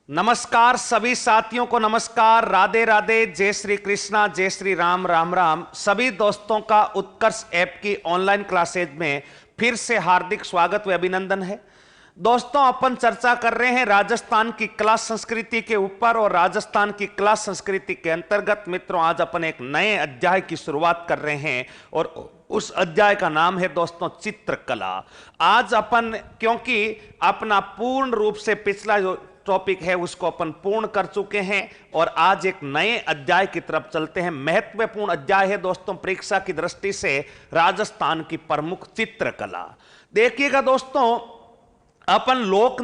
नमस्कार सभी साथियों को नमस्कार। राधे राधे, जय श्री कृष्णा, जय श्री राम, राम राम। सभी दोस्तों का उत्कर्ष ऐप की ऑनलाइन क्लासेज में फिर से हार्दिक स्वागत व अभिनंदन है। दोस्तों, अपन चर्चा कर रहे हैं राजस्थान की कला संस्कृति के ऊपर, और राजस्थान की कला संस्कृति के अंतर्गत मित्रों आज अपन एक नए अध्याय की शुरुआत कर रहे हैं, और उस अध्याय का नाम है दोस्तों चित्रकला। आज अपन, क्योंकि अपना पूर्ण रूप से पिछला जो टॉपिक है उसको अपन पूर्ण कर चुके हैं, और आज एक नए अध्याय की तरफ चलते हैं। महत्वपूर्ण अध्याय है दोस्तों परीक्षा की दृष्टि से, राजस्थान की प्रमुख चित्रकला। देखिएगा दोस्तों, अपन लोक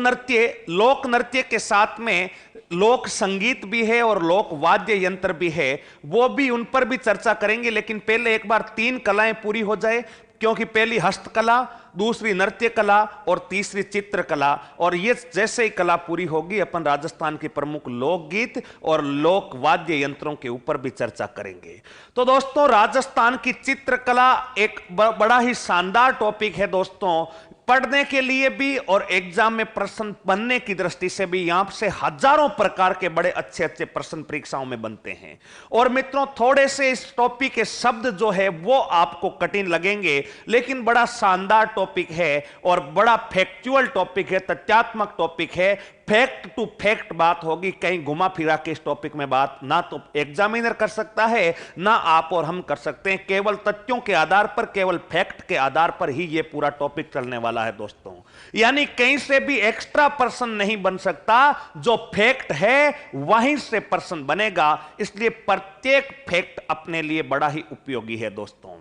नृत्य के साथ में लोक संगीत भी है और लोक वाद्य यंत्र भी है, वो भी, उन पर भी चर्चा करेंगे। लेकिन पहले एक बार तीन कलाएं पूरी हो जाए, क्योंकि पहली हस्तकला, दूसरी नृत्य कला और तीसरी चित्रकला, और ये जैसे ही कला पूरी होगी अपन राजस्थान के प्रमुख लोकगीत और लोक वाद्य यंत्रों के ऊपर भी चर्चा करेंगे। तो दोस्तों, राजस्थान की चित्रकला एक बड़ा ही शानदार टॉपिक है दोस्तों, पढ़ने के लिए भी और एग्जाम में प्रश्न बनने की दृष्टि से भी। यहां से हजारों प्रकार के बड़े अच्छे अच्छे प्रश्न परीक्षाओं में बनते हैं। और मित्रों, थोड़े से इस टॉपिक के शब्द जो है वो आपको कठिन लगेंगे, लेकिन बड़ा शानदार टॉपिक है और बड़ा फैक्चुअल टॉपिक है, तथ्यात्मक टॉपिक है। फैक्ट टू फैक्ट बात होगी, कहीं घुमा फिरा के इस टॉपिक में बात ना तो एग्जामिनर कर सकता है, ना आप और हम कर सकते हैं। केवल तथ्यों के आधार पर, केवल फैक्ट के आधार पर ही यह पूरा टॉपिक चलने वाला है दोस्तों। यानी कहीं से भी एक्स्ट्रा प्रश्न नहीं बन सकता, जो फैक्ट है वहीं से प्रश्न बनेगा। इसलिए प्रत्येक फैक्ट अपने लिए बड़ा ही उपयोगी है दोस्तों।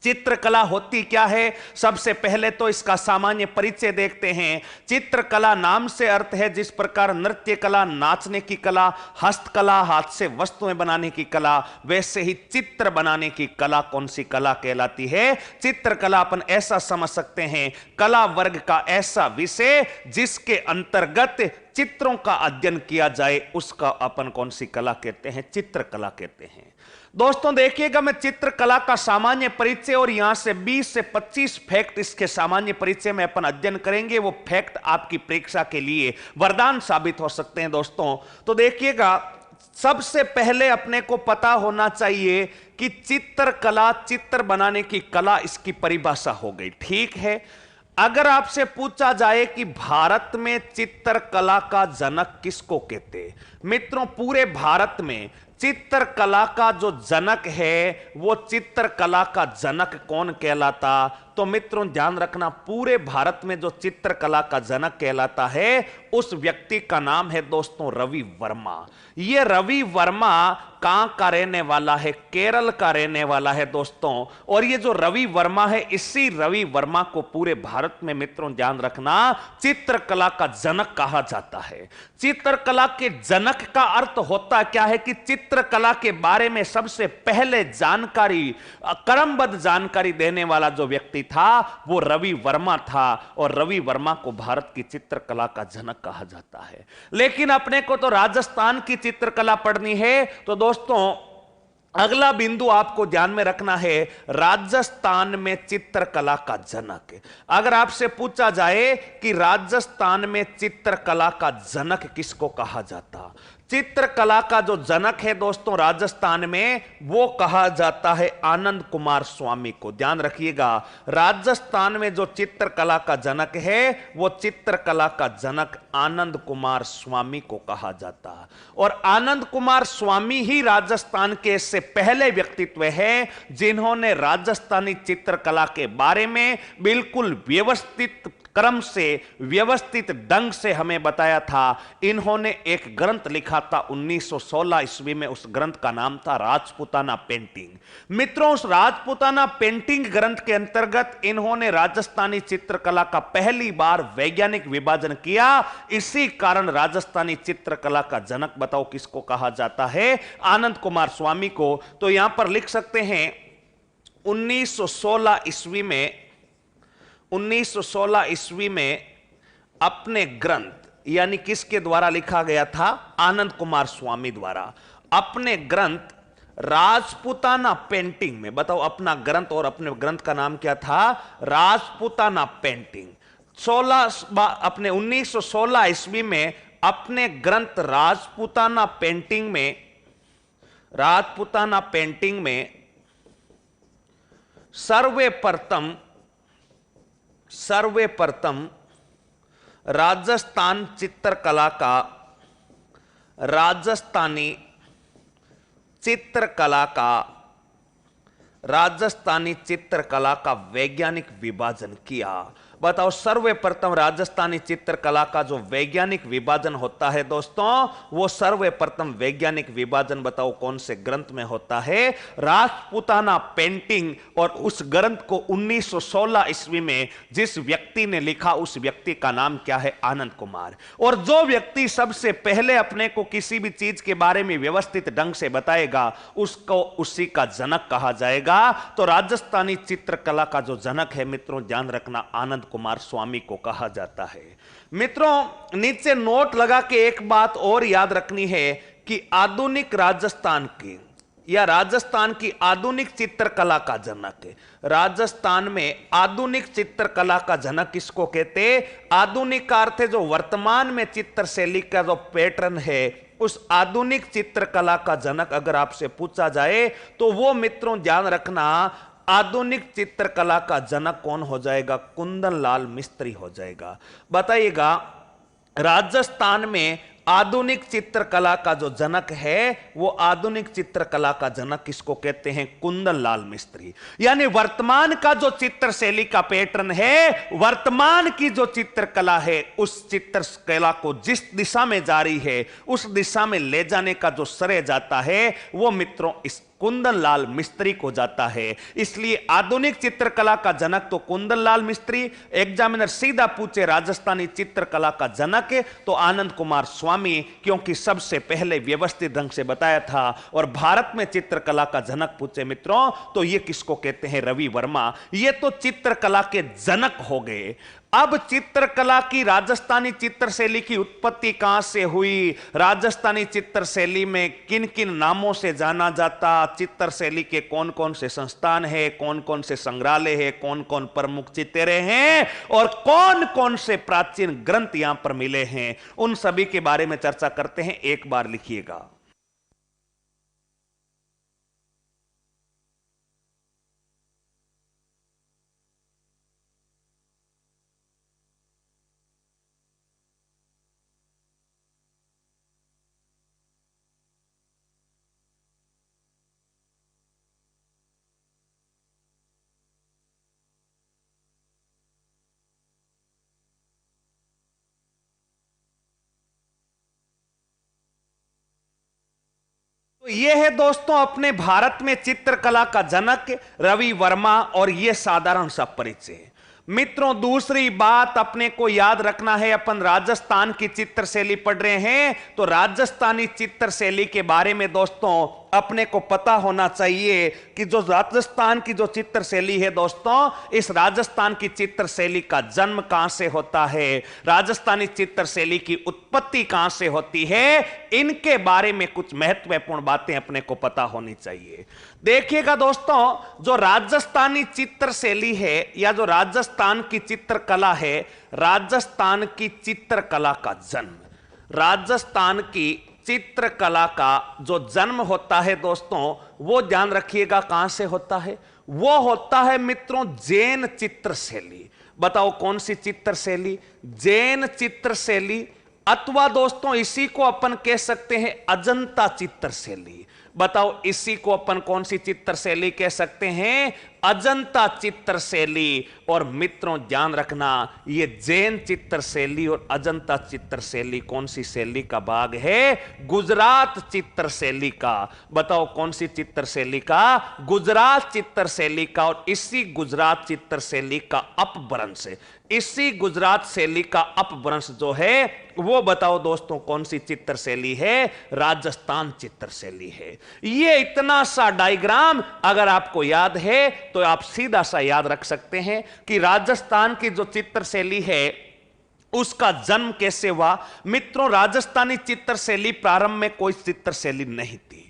चित्रकला होती क्या है, सबसे पहले तो इसका सामान्य परिचय देखते हैं। चित्रकला नाम से अर्थ है जिस प्रकार नृत्य कला नाचने की कला, हस्तकला हाथ से वस्तुएं बनाने की कला, वैसे ही चित्र बनाने की कला कौन सी कला कहलाती है? चित्रकला। अपन ऐसा समझ सकते हैं, कला वर्ग का ऐसा विषय जिसके अंतर्गत चित्रों का अध्ययन किया जाए, उसका अपन कौन सी कला कहते हैं? चित्रकला कहते हैं। दोस्तों देखिएगा, मैं चित्रकला का सामान्य परिचय और यहां से 20 से 25 फैक्ट इसके सामान्य परिचय में अपन अध्ययन करेंगे। वो फैक्ट आपकी परीक्षा के लिए वरदान साबित हो सकते हैं दोस्तों। तो देखिएगा, सबसे पहले अपने को पता होना चाहिए कि चित्रकला, चित्र बनाने की कला, इसकी परिभाषा हो गई। ठीक है, अगर आपसे पूछा जाए कि भारत में चित्रकला का जनक किसको कहते? मित्रों, पूरे भारत में चित्रकला का जो जनक है, वो चित्रकला का जनक कौन कहलाता? तो मित्रों ध्यान रखना, पूरे भारत में जो चित्रकला का जनक कहलाता है, उस व्यक्ति का नाम है दोस्तों रवि वर्मा। ये रवि वर्मा कहां का रहने वाला है? केरल का रहने वाला है दोस्तों। और ये जो रवि वर्मा है, इसी रवि वर्मा को पूरे भारत में मित्रों ध्यान रखना चित्रकला का जनक कहा जाता है। चित्रकला के जनक का अर्थ होता क्या है कि चित्रकला के बारे में सबसे पहले जानकारी, क्रमबद्ध जानकारी देने वाला जो व्यक्ति था वो रवि वर्मा था, और रवि वर्मा को भारत की चित्रकला का जनक कहा जाता है। लेकिन अपने को तो राजस्थान की चित्रकला पढ़नी है, तो दोस्तों अगला बिंदु आपको ध्यान में रखना है, राजस्थान में चित्रकला का जनक। अगर आपसे पूछा जाए कि राजस्थान में चित्रकला का जनक किसको कहा जाता? चित्रकला का जो जनक है दोस्तों राजस्थान में, वो कहा जाता है आनंद कुमार स्वामी को। ध्यान रखिएगा, राजस्थान में जो चित्रकला का जनक है, वो चित्रकला का जनक आनंद कुमार स्वामी को कहा जाता। और आनंद कुमार स्वामी ही राजस्थान के से पहले व्यक्तित्व हैं जिन्होंने राजस्थानी चित्रकला के बारे में बिल्कुल व्यवस्थित क्रम से, व्यवस्थित ढंग से हमें बताया था। इन्होंने एक ग्रंथ लिखा था 1916 ईस्वी में, उस ग्रंथ का नाम था राजपूताना पेंटिंग। मित्रों, उस राजपूताना पेंटिंग ग्रंथ के अंतर्गत इन्होंने राजस्थानी चित्रकला का पहली बार वैज्ञानिक विभाजन किया। इसी कारण राजस्थानी चित्रकला का जनक बताओ किसको कहा जाता है? आनंद कुमार स्वामी को। तो यहां पर लिख सकते हैं 1916 ईस्वी में अपने ग्रंथ, यानी किसके द्वारा लिखा गया था? आनंद कुमार स्वामी द्वारा अपने ग्रंथ राजपूताना पेंटिंग में। बताओ, अपना ग्रंथ, और अपने ग्रंथ का नाम क्या था? राजपूताना पेंटिंग। अपने 1916 ईस्वी में अपने ग्रंथ राजपूताना पेंटिंग में सर्वप्रथम राजस्थानी चित्रकला का वैज्ञानिक विभाजन किया। बताओ, सर्वप्रथम राजस्थानी चित्रकला का जो वैज्ञानिक विभाजन होता है दोस्तों, वो सर्वप्रथम वैज्ञानिक विभाजन बताओ कौन से ग्रंथ में होता है? राजपूताना पेंटिंग। और उस ग्रंथ को 1916 ईस्वी में जिस व्यक्ति ने लिखा, उस व्यक्ति का नाम क्या है? आनंद कुमार। और जो व्यक्ति सबसे पहले अपने को किसी भी चीज के बारे में व्यवस्थित ढंग से बताएगा, उसको उसी का जनक कहा जाएगा। तो राजस्थानी चित्रकला का जो जनक है मित्रों, ध्यान रखना, आनंद कुमार स्वामी को कहा जाता है। मित्रों, नीचे नोट लगा के एक बात और याद रखनी है कि आधुनिक राजस्थान की आधुनिक चित्रकला का जनक है। राजस्थान में आधुनिक चित्रकला का जनक किसको कहते? आधुनिक का अर्थ है जो वर्तमान में चित्रशैली का जो पैटर्न है, उस आधुनिक चित्रकला का जनक अगर आपसे पूछा जाए तो वो मित्रों ध्यान रखना, आधुनिक चित्रकला का जनक कौन हो जाएगा? कुंदन लाल मिस्त्री हो जाएगा। बताइएगा, राजस्थान में आधुनिक चित्रकला का जो जनक है, वो आधुनिक चित्रकला का जनक किसको कहते हैं? कुंदन लाल मिस्त्री। यानी वर्तमान का जो चित्रशैली का पैटर्न है, वर्तमान की जो चित्रकला है, उस चित्रकला को जिस दिशा में जारी है, उस दिशा में ले जाने का जो श्रेय जाता है, वो मित्रों इस कुंदन लाल मिस्त्री को जाता है। इसलिए आधुनिक चित्रकला का जनक तो कुंदन लाल मिस्त्री। एग्जामिनर सीधा पूछे राजस्थानी चित्रकला का जनक है तो आनंद कुमार स्वामी, क्योंकि सबसे पहले व्यवस्थित ढंग से बताया था। और भारत में चित्रकला का जनक पूछे मित्रों तो ये किसको कहते हैं? रवि वर्मा। ये तो चित्रकला के जनक हो गए। अब चित्रकला की, राजस्थानी चित्रशैली की उत्पत्ति कहां से हुई, राजस्थानी चित्रशैली में किन किन नामों से जाना जाता, चित्रशैली के कौन कौन से संस्थान है, कौन कौन से संग्रहालय है, कौन कौन प्रमुख चित्रे हैं और कौन कौन से प्राचीन ग्रंथ यहां पर मिले हैं, उन सभी के बारे में चर्चा करते हैं। एक बार लिखिएगा। तो ये है दोस्तों अपने भारत में चित्रकला का जनक रवि वर्मा, और ये साधारण सा परिचय। मित्रों, दूसरी बात अपने को याद रखना है, अपन राजस्थान की चित्रशैली पढ़ रहे हैं तो राजस्थानी चित्रशैली के बारे में दोस्तों अपने को पता होना चाहिए कि जो राजस्थान की जो चित्रशैली है दोस्तों, इस राजस्थान की चित्रशैली का जन्म कहां से होता है, राजस्थानी चित्रशैली की उत्पत्ति कहां से होती है, इनके बारे में कुछ महत्वपूर्ण बातें अपने को पता होनी चाहिए। देखिएगा दोस्तों, जो राजस्थानी चित्रशैली है या जो राजस्थान की चित्रकला है, राजस्थान की चित्रकला का जन्म, राजस्थान की चित्रकला का जो जन्म होता है दोस्तों, वो ध्यान रखिएगा कहां से होता है? वो होता है मित्रों जैन चित्रशैली। बताओ कौन सी चित्रशैली? जैन चित्रशैली, अथवा दोस्तों इसी को अपन कह सकते हैं अजंता चित्रशैली। बताओ इसी को अपन कौन सी चित्रशैली कह सकते हैं? अजंता चित्रशैली। और मित्रों ध्यान रखना, ये जैन चित्रशैली और अजंता चित्रशैली कौन सी शैली का भाग है? गुजरात चित्रशैली का। बताओ कौन सी चित्रशैली का? गुजरात चित्रशैली का। और इसी गुजरात चित्रशैली का अपभ्रंश, इसी गुजरात शैली का अपभ्रंश जो है वो बताओ दोस्तों कौन सी चित्रशैली है? राजस्थान चित्रशैली है। ये इतना सा डायग्राम अगर आपको याद है तो आप सीधा सा याद रख सकते हैं कि राजस्थान की जो चित्रशैली है उसका जन्म कैसे हुआ। मित्रों, राजस्थानी चित्रशैली प्रारंभ में कोई चित्रशैली नहीं थी।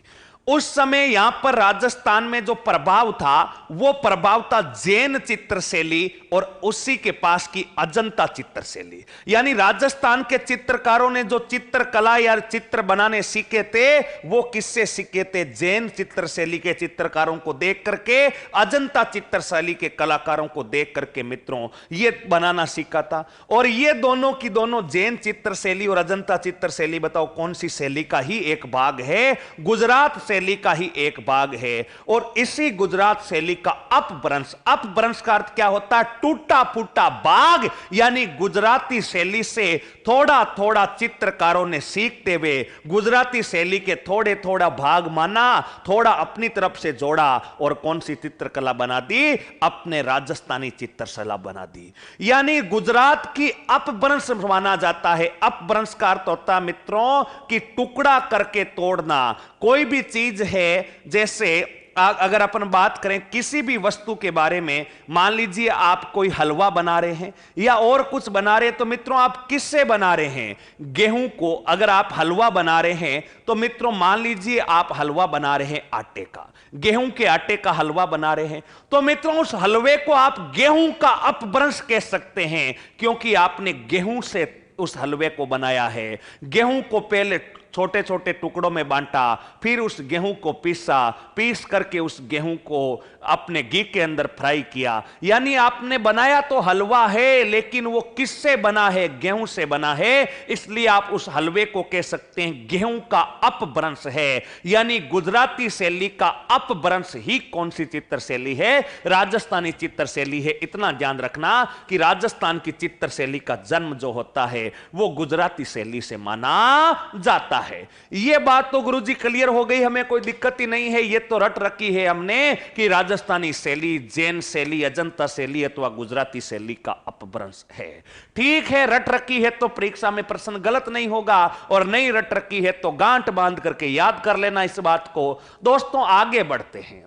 उस समय यहां पर राजस्थान में जो प्रभाव था वो प्रभाव था जैन चित्र शैली और उसी के पास की अजंता चित्र शैली। यानी राजस्थान के चित्रकारों ने जो चित्रकला या चित्र बनाने सीखे थे वो किससे सीखे थे? जैन चित्र शैली के चित्रकारों को देख करके, अजंता चित्र शैली के कलाकारों को देख करके मित्रों ये बनाना सीखा था। और ये दोनों की दोनों जैन चित्र शैली और अजंता चित्र शैली बताओ कौन सी शैली का ही एक भाग है? गुजरात शैली का ही एक भाग है। और इसी गुजरात शैली का अपभ्रंश, अपभ्रंश का अर्थ क्या होता है? टूटा फूटा भाग। यानी गुजराती शैली से थोड़ा थोड़ा चित्रकारों ने सीखते हुए गुजराती शैली के थोड़े थोड़ा भाग माना, थोड़ा अपनी तरफ से जोड़ा और कौन सी चित्रकला बना दी? अपने राजस्थानी चित्रकला बना दी। यानी गुजरात की अपभ्रंश माना जाता है। अपभ्रंश का अर्थ होता है मित्रों कि टुकड़ा करके तोड़ना। कोई भी चीज है, जैसे अगर अपन बात करें किसी भी वस्तु के बारे में, मान लीजिए आप कोई हलवा बना रहे हैं या और कुछ बना रहे हैं, तो मित्रों आप किससे बना रहे हैं? गेहूं को अगर आप हलवा बना रहे हैं तो मित्रों मान लीजिए आप हलवा बना रहे हैं आटे का, गेहूं के आटे का हलवा बना रहे हैं, तो मित्रों उस हलवे को आप गेहूं का अपभ्रंश कह सकते हैं, क्योंकि आपने गेहूं से उस हलवे को बनाया है। गेहूं को पहले छोटे छोटे टुकड़ों में बांटा, फिर उस गेहूं को पीसा, पीस करके उस गेहूं को अपने घी के अंदर फ्राई किया। यानी आपने बनाया तो हलवा है, लेकिन वो किससे बना है? गेहूं से बना है। इसलिए आप उस हलवे को कह सकते हैं गेहूं का अपभ्रंश है। यानी गुजराती शैली का अपभ्रंश ही कौन सी चित्र शैली है? राजस्थानी चित्र शैली है। इतना ध्यान रखना कि राजस्थान की चित्र शैली का जन्म जो होता है वो गुजराती शैली से माना जाता है। यह बात तो गुरुजी क्लियर हो गई, हमें कोई दिक्कत ही नहीं है। यह तो रट रखी है हमने कि राजस्थानी शैली, जैन शैली, अजंता शैली अथवा गुजराती शैली का अपभ्रंश है। ठीक है, रट रखी है तो परीक्षा में प्रश्न गलत नहीं होगा, और नहीं रट रखी है तो गांठ बांध करके याद कर लेना इस बात को। दोस्तों आगे बढ़ते हैं,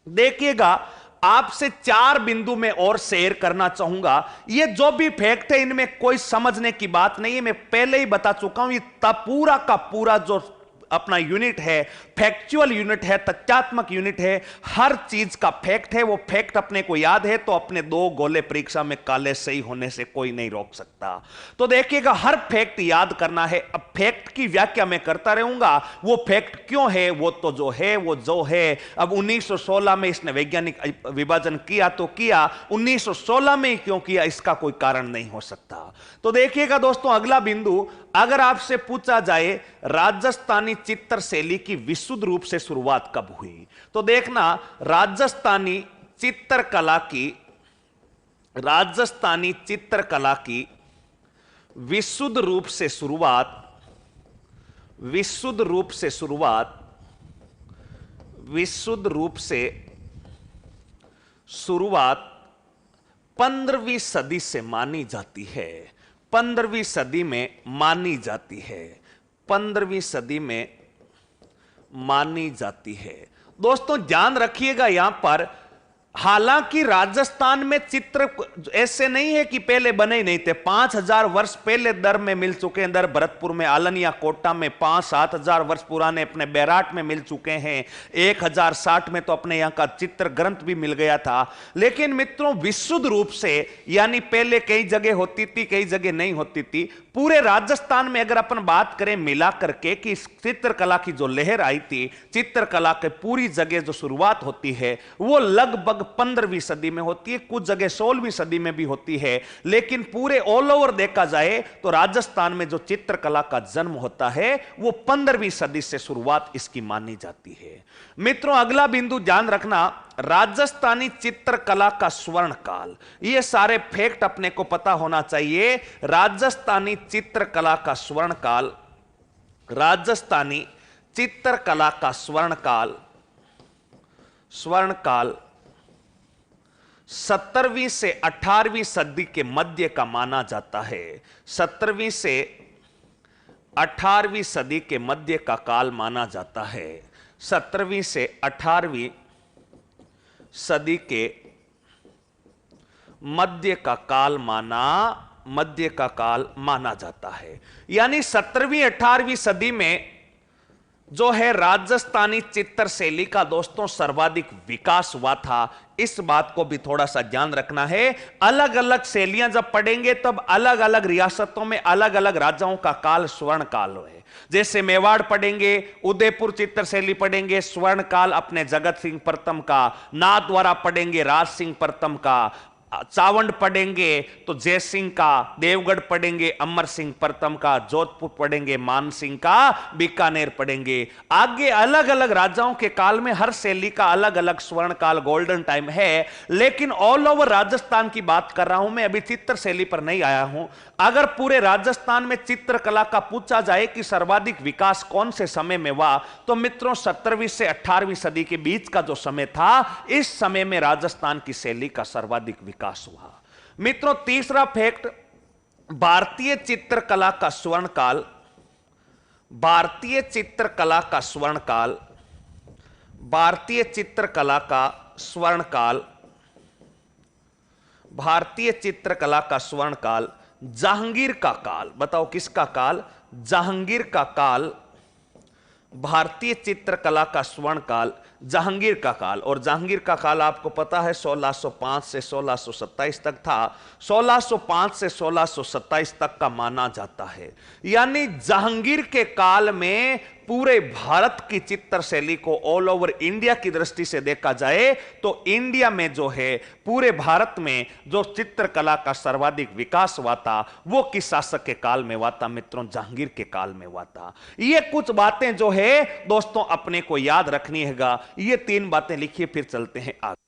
देखिएगा आपसे 4 बिंदु में और शेयर करना चाहूंगा। ये जो भी फैक्ट है इनमें कोई समझने की बात नहीं है, मैं पहले ही बता चुका हूं। ये पूरा का पूरा जो अपना यूनिट है, फैक्चुअल यूनिट है, तथ्यात्मक यूनिट है, हर चीज का फैक्ट है। वो फैक्ट अपने को याद है तो अपने 2 गोले परीक्षा में काले सही होने से कोई नहीं रोक सकता। तो देखिएगा हर फैक्ट याद करना है। अब फैक्ट की व्याख्या मैं करता रहूंगा, वो फैक्ट क्यों है, वो तो जो है वो जो है। अब 1916 में इसने वैज्ञानिक विभाजन किया तो किया, 1916 में क्यों किया इसका कोई कारण नहीं हो सकता। तो देखिएगा दोस्तों अगला बिंदु, अगर आपसे पूछा जाए राजस्थानी चित्र शैली की विशुद्ध रूप से शुरुआत कब हुई, तो देखना राजस्थानी चित्रकला की विशुद्ध रूप से शुरुआत 15वीं सदी से मानी जाती है। 15वीं सदी में मानी जाती है। 15वीं सदी में मानी जाती है। दोस्तों ध्यान रखिएगा यहां पर, हालांकि राजस्थान में चित्र ऐसे नहीं है कि पहले बने ही नहीं थे। 5000 वर्ष पहले दर में मिल चुके हैं, दर भरतपुर में, आलन या कोटा में 5-7 हजार वर्ष पुराने अपने बैराट में मिल चुके हैं। 1060 में तो अपने यहां का चित्र ग्रंथ भी मिल गया था। लेकिन मित्रों विशुद्ध रूप से, यानी पहले कई जगह होती थी कई जगह नहीं होती थी, पूरे राजस्थान में अगर अपन बात करें मिला करके कि चित्रकला की जो लहर आई थी, चित्रकला के पूरी जगह जो शुरुआत होती है वो लगभग 15वीं सदी में होती है। कुछ जगह 16वीं सदी में भी होती है, लेकिन पूरे ऑल ओवर देखा जाए तो राजस्थान में जो चित्रकला का जन्म होता है वो 15वीं सदी से शुरुआत इसकी मानी जाती है। मित्रों अगला बिंदु ध्यान रखना, राजस्थानी चित्रकला का स्वर्ण काल। ये सारे फैक्ट अपने को पता होना चाहिए। राजस्थानी चित्रकला का स्वर्ण काल, राजस्थानी चित्रकला का स्वर्ण काल 17वीं से 18वीं सदी के मध्य का माना जाता है। 17वीं से 18वीं सदी के मध्य का काल माना जाता है। 17वीं से 18वीं सदी के मध्य का काल माना जाता है। यानी 17वीं 18वीं सदी में जो है राजस्थानी चित्र शैली का दोस्तों सर्वाधिक विकास हुआ था, इस बात को भी थोड़ा सा ध्यान रखना है। अलग अलग शैलियां जब पढ़ेंगे तब अलग अलग रियासतों में अलग अलग राजाओं का काल स्वर्ण काल है। जैसे मेवाड़ पढ़ेंगे, उदयपुर चित्र शैली पढ़ेंगे, स्वर्ण काल अपने जगत सिंह प्रथम का, नाथद्वारा पढ़ेंगे राज सिंह प्रथम का, चावंड पढ़ेंगे तो जय सिंह का, देवगढ़ पढ़ेंगे अमर सिंह प्रथम का, जोधपुर पढ़ेंगे मान सिंह का, बीकानेर पढ़ेंगे। आगे अलग अलग राजाओं के काल में हर शैली का अलग अलग स्वर्ण काल गोल्डन टाइम है, लेकिन ऑल ओवर राजस्थान की बात कर रहा हूं मैं, अभी चित्र शैली पर नहीं आया हूं। अगर पूरे राजस्थान में चित्रकला का पूछा जाए कि सर्वाधिक विकास कौन से समय में हुआ, तो मित्रों 17वीं से 18वीं सदी के बीच का जो समय था, इस समय में राजस्थान की शैली का सर्वाधिक विकास हुआ। मित्रों तीसरा फैक्ट, भारतीय चित्रकला का स्वर्ण काल, भारतीय चित्रकला का स्वर्ण काल, भारतीय चित्रकला का स्वर्ण काल, भारतीय चित्रकला का स्वर्ण काल जहांगीर का काल। बताओ किसका काल? जहांगीर का काल। भारतीय चित्रकला का स्वर्ण काल जहांगीर का काल। और जहांगीर का काल आपको पता है 1605 से 1627 तक था। 1605 से 1627 तक का माना जाता है। यानी जहांगीर के काल में पूरे भारत की चित्र शैली को ऑल ओवर इंडिया की दृष्टि से देखा जाए तो इंडिया में जो है पूरे भारत में जो चित्रकला का सर्वाधिक विकास हुआ था वो किस शासक के काल में हुआ था? मित्रों जहांगीर के काल में हुआ था। ये कुछ बातें जो है दोस्तों अपने को याद रखनी है। ये 3 बातें लिखिए, फिर चलते हैं आगे।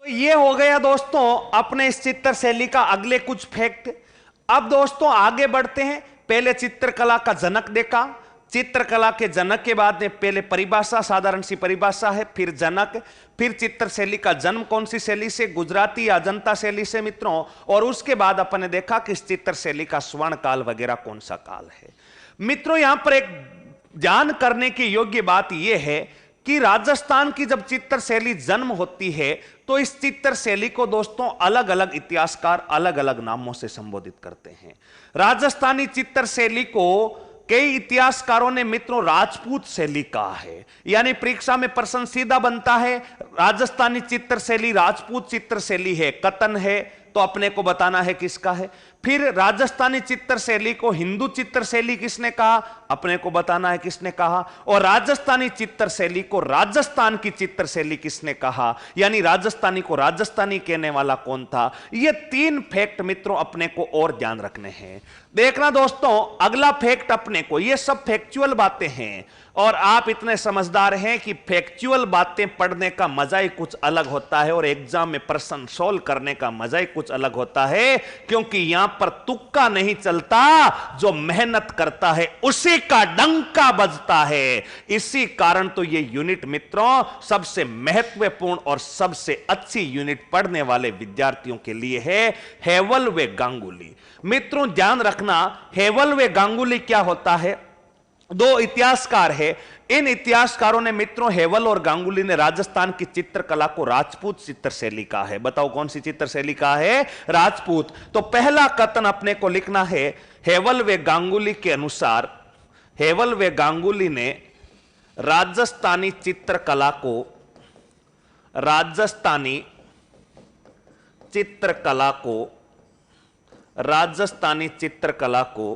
तो ये हो गया दोस्तों अपने इस चित्र शैली का अगले कुछ फैक्ट। अब दोस्तों आगे बढ़ते हैं। पहले चित्रकला का जनक देखा, चित्रकला के जनक के बाद में पहले परिभाषा, साधारण सी परिभाषा है, फिर जनक, फिर चित्र शैली का जन्म कौन सी शैली से? गुजराती या अजंता शैली से मित्रों। और उसके बाद अपन ने देखा कि इस चित्र शैली का स्वर्ण काल वगैरह कौन सा काल है। मित्रों यहां पर एक ध्यान करने की योग्य बात यह है कि राजस्थान की जब चित्र शैली जन्म होती है तो इस चित्र शैली को दोस्तों अलग अलग इतिहासकार अलग अलग नामों से संबोधित करते हैं। राजस्थानी चित्र शैली को कई इतिहासकारों ने मित्रों राजपूत शैली कहा है। यानी परीक्षा में प्रश्न सीधा बनता है, राजस्थानी चित्र शैली राजपूत चित्र शैली है, कथन है, तो अपने को बताना है किसका है। फिर राजस्थानी चित्र शैली को हिंदू चित्र शैली किसने कहा? अपने को बताना है किसने कहा। और राजस्थानी चित्र शैली को राजस्थान की चित्र शैली किसने कहा, यानी राजस्थानी को राजस्थानी कहने वाला कौन था। ये 3 फैक्ट मित्रों अपने को और ध्यान रखने हैं। देखना दोस्तों अगला फैक्ट अपने को, ये सब फैक्चुअल बातें हैं और आप इतने समझदार हैं कि फैक्चुअल बातें पढ़ने का मजा ही कुछ अलग होता है और एग्जाम में प्रश्न सोल्व करने का मजा ही कुछ अलग होता है, क्योंकि यहां पर तुक्का नहीं चलता, जो मेहनत करता है उसी का डंका बजता है। इसी कारण तो ये यूनिट मित्रों सबसे महत्वपूर्ण और सबसे अच्छी यूनिट पढ़ने वाले विद्यार्थियों के लिए है। हेवल व गांगुली। मित्रों ध्यान रखना, हेवल व गांगुली क्या होता है? 2 इतिहासकार है। इन इतिहासकारों ने मित्रों हेवल और गांगुली ने राजस्थान की चित्रकला को राजपूत चित्र शैली का है। बताओ कौन सी चित्र शैली का है? राजपूत। तो पहला कथन अपने को लिखना है, हेवल व गांगुली के अनुसार हेवल व गांगुली ने राजस्थानी चित्रकला को राजस्थानी चित्रकला को राजस्थानी चित्रकला को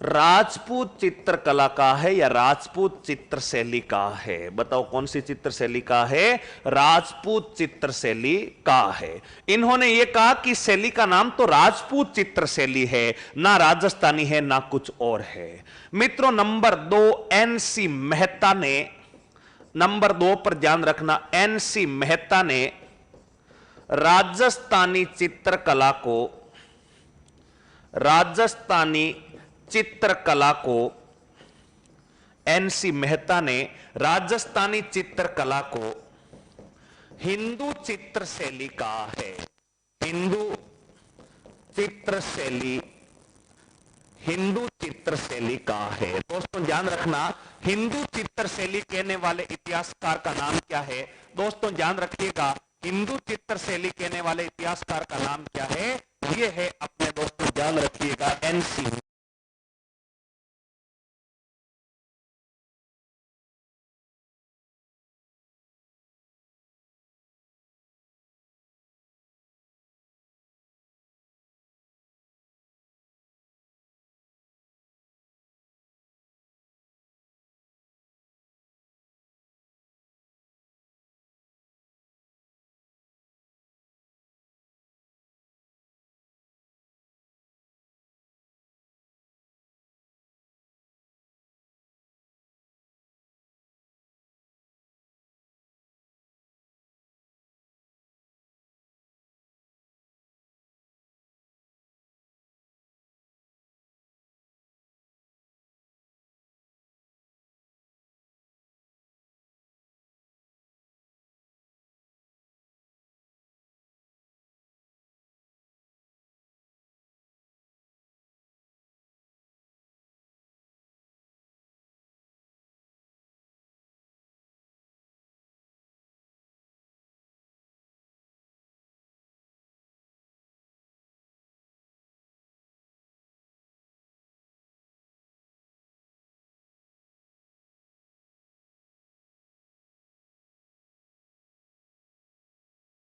राजपूत चित्रकला का है या राजपूत चित्र शैली का है? बताओ कौन सी चित्र शैली का है? राजपूत चित्र शैली का है। इन्होंने यह कहा कि शैली का नाम तो राजपूत चित्र शैली है, ना राजस्थानी है ना कुछ और है। मित्रों नंबर 2 एनसी मेहता ने, नंबर 2 पर ध्यान रखना, एनसी मेहता ने राजस्थानी चित्रकला को, राजस्थानी चित्रकला को एनसी मेहता ने राजस्थानी चित्रकला को हिंदू चित्र शैली कहा है। हिंदू चित्र शैली, हिंदू चित्र शैली कहा है। दोस्तों ध्यान रखना, हिंदू चित्र शैली कहने वाले इतिहासकार का नाम क्या है? दोस्तों ध्यान रखिएगा, हिंदू चित्र शैली कहने वाले इतिहासकार का नाम क्या है? ये है, अपने दोस्तों ध्यान रखिएगा, एनसी।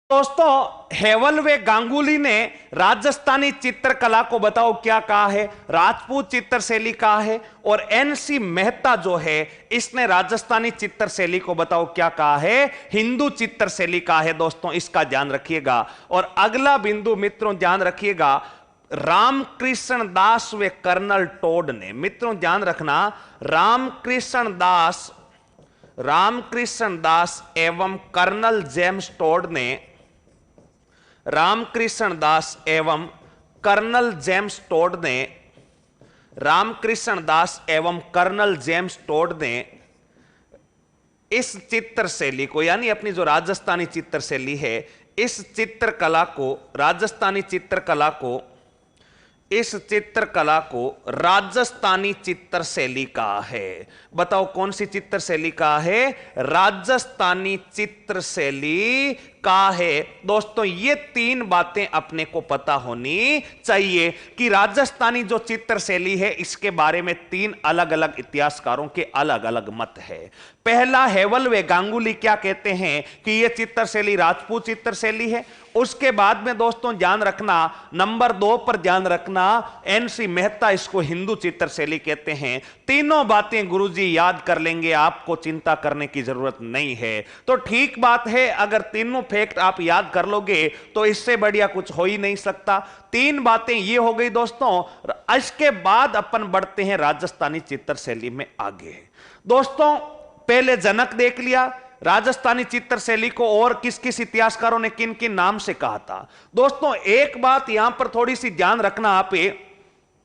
दोस्तों हेवल व गांगुली ने राजस्थानी चित्रकला को बताओ क्या कहा है? राजपूत चित्र शैली कहा है। और एनसी मेहता जो है इसने राजस्थानी चित्र शैली को बताओ क्या कहा है? हिंदू चित्र शैली कहा है। दोस्तों इसका ध्यान रखिएगा। और अगला बिंदु मित्रों ध्यान रखिएगा, रामकृष्ण दास व कर्नल टोड ने, मित्रों ध्यान रखना, रामकृष्ण दास एवं कर्नल जेम्स टोड ने, रामकृष्ण दास एवं कर्नल जेम्स टोड ने, रामकृष्ण दास एवं कर्नल जेम्स टोड ने इस चित्र शैली को, यानी अपनी जो राजस्थानी चित्र शैली है, इस चित्रकला को, राजस्थानी चित्रकला को, इस चित्रकला को राजस्थानी चित्र शैली कहा है। बताओ कौन सी चित्र शैली कहा है? राजस्थानी चित्र शैली का है। दोस्तों ये तीन बातें अपने को पता होनी चाहिए कि राजस्थानी जो चित्र शैली है इसके बारे में तीन अलग अलग इतिहासकारों के अलग अलग मत है। पहला, हेवल व गांगुली क्या कहते हैं कि यह चित्र शैली राजपूत चित्र शैली है। उसके बाद में दोस्तों ध्यान रखना, नंबर 2 पर ध्यान रखना, एनसी मेहता इसको हिंदू चित्र शैली कहते हैं। तीनों बातें गुरुजी याद कर लेंगे, आपको चिंता करने की जरूरत नहीं है। तो ठीक बात है, अगर तीनों फैक्ट आप याद कर लोगे तो इससे बढ़िया कुछ हो ही नहीं सकता। तीन बातें ये हो गई दोस्तों। इसके बाद अपन बढ़ते हैं राजस्थानी चित्र शैली में आगे। दोस्तों पहले जनक देख लिया, राजस्थानी चित्र शैली को और किस किस इतिहासकारों ने किन किन नाम से कहा था। दोस्तों एक बात यहां पर थोड़ी सी ध्यान रखना, आप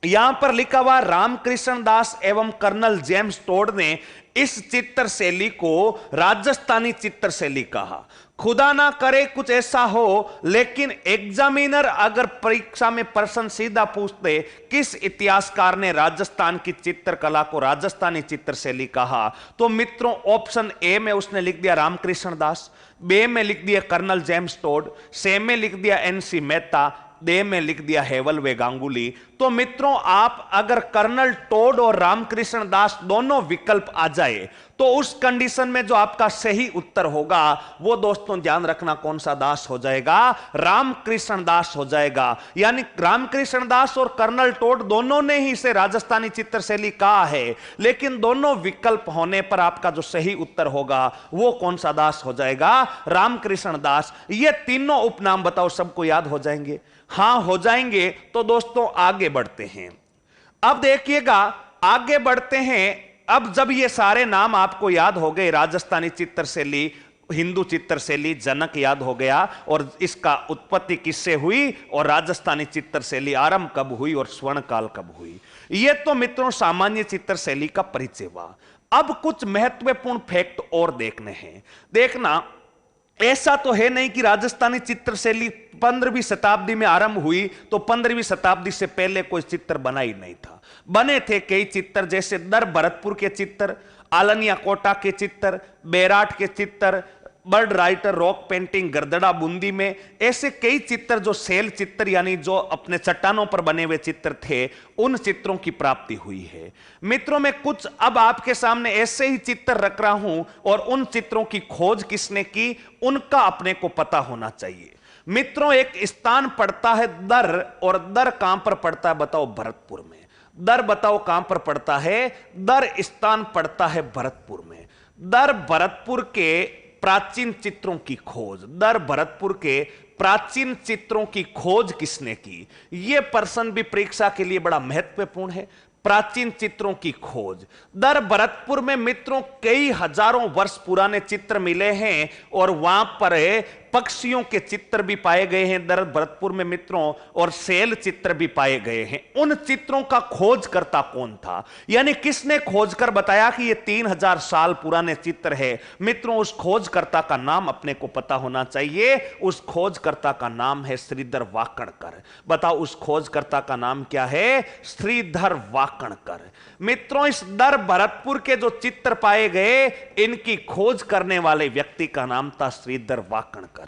यहां पर लिखा हुआ रामकृष्ण दास एवं कर्नल जेम्स टोड ने इस चित्र शैली को राजस्थानी चित्र शैली कहा। खुदा ना करे कुछ ऐसा हो, लेकिन एग्जामिनर अगर परीक्षा में प्रश्न सीधा पूछते किस इतिहासकार ने राजस्थान की चित्रकला को राजस्थानी चित्र शैली कहा, तो मित्रों ऑप्शन ए में उसने लिख दिया रामकृष्ण दास, बी में लिख दिया कर्नल जेम्स टोड, सी में लिख दिया एनसी मेहता, दे में लिख दिया हेवल व गांगुली। तो मित्रों आप अगर कर्नल टोड और रामकृष्ण दास दोनों विकल्प आ जाए तो उस कंडीशन में जो आपका सही उत्तर होगा वो दोस्तों ध्यान रखना कौन सा दास हो जाएगा? रामकृष्ण दास हो जाएगा। यानी रामकृष्ण दास और कर्नल टोड दोनों ने ही इसे राजस्थानी चित्र शैली कहा है, लेकिन दोनों विकल्प होने पर आपका जो सही उत्तर होगा वो कौन सा दास हो जाएगा? रामकृष्ण दास। ये तीनों उपनाम बताओ सबको याद हो जाएंगे? हां हो जाएंगे। तो दोस्तों आगे बढ़ते हैं। अब देखिएगा आगे बढ़ते हैं। अब जब ये सारे नाम आपको याद हो गए, राजस्थानी चित्र शैली, हिंदू चित्रशैली जनक याद हो गया और इसका उत्पत्ति किससे हुई और राजस्थानी चित्रशैली आरंभ कब हुई और स्वर्णकाल कब हुई। यह तो मित्रों सामान्य चित्रशैली का परिचय हुआ। अब कुछ महत्वपूर्ण फैक्ट और देखने हैं। देखना, ऐसा तो है नहीं कि राजस्थानी चित्रशैली 15वीं शताब्दी में आरंभ हुई तो 15वीं शताब्दी से पहले कोई चित्र बना ही नहीं था। बने थे कई चित्र, जैसे दर भरतपुर के चित्र, आलनिया कोटा के चित्र, बेराट के चित्र, bird rider rock painting Garadda Bundi में, ऐसे कई चित्र जो सेल चित्र यानी जो अपने चट्टानों पर बने हुए चित्र थे, उन चित्रों की प्राप्ति हुई है। मित्रों, मैं कुछ अब आपके सामने ऐसे ही चित्र रख रहा हूं और उन चित्रों की खोज किसने की उनका अपने को पता होना चाहिए। मित्रों, एक स्थान पड़ता है दर, और दर कहां पर पड़ता है बताओ? भरतपुर में। दर बताओ कहां पर पड़ता है? दर स्थान पड़ता है भरतपुर में। दर भरतपुर के प्राचीन चित्रों की खोज, दर भरतपुर के प्राचीन चित्रों की खोज किसने की? यह प्रश्न भी परीक्षा के लिए बड़ा महत्वपूर्ण है। प्राचीन चित्रों की खोज दर भरतपुर में मित्रों कई हजारों वर्ष पुराने चित्र मिले हैं और वहां पर पक्षियों के चित्र भी पाए गए हैं दर भरतपुर में मित्रों, और सेल चित्र भी पाए गए हैं। उन चित्रों का खोजकर्ता कौन था, यानी किसने खोज कर बताया कि ये 3000 साल पुराने चित्र है? मित्रों, उस खोजकर्ता का नाम अपने को पता होना चाहिए। उस खोजकर्ता का नाम है श्रीधर वाकणकर। बताओ उस खोजकर्ता का नाम क्या है? श्रीधर वाकणकर। मित्रों, इस दर भरतपुर के जो चित्र पाए गए, इनकी खोज करने वाले व्यक्ति का नाम था श्रीधर वाकणकर।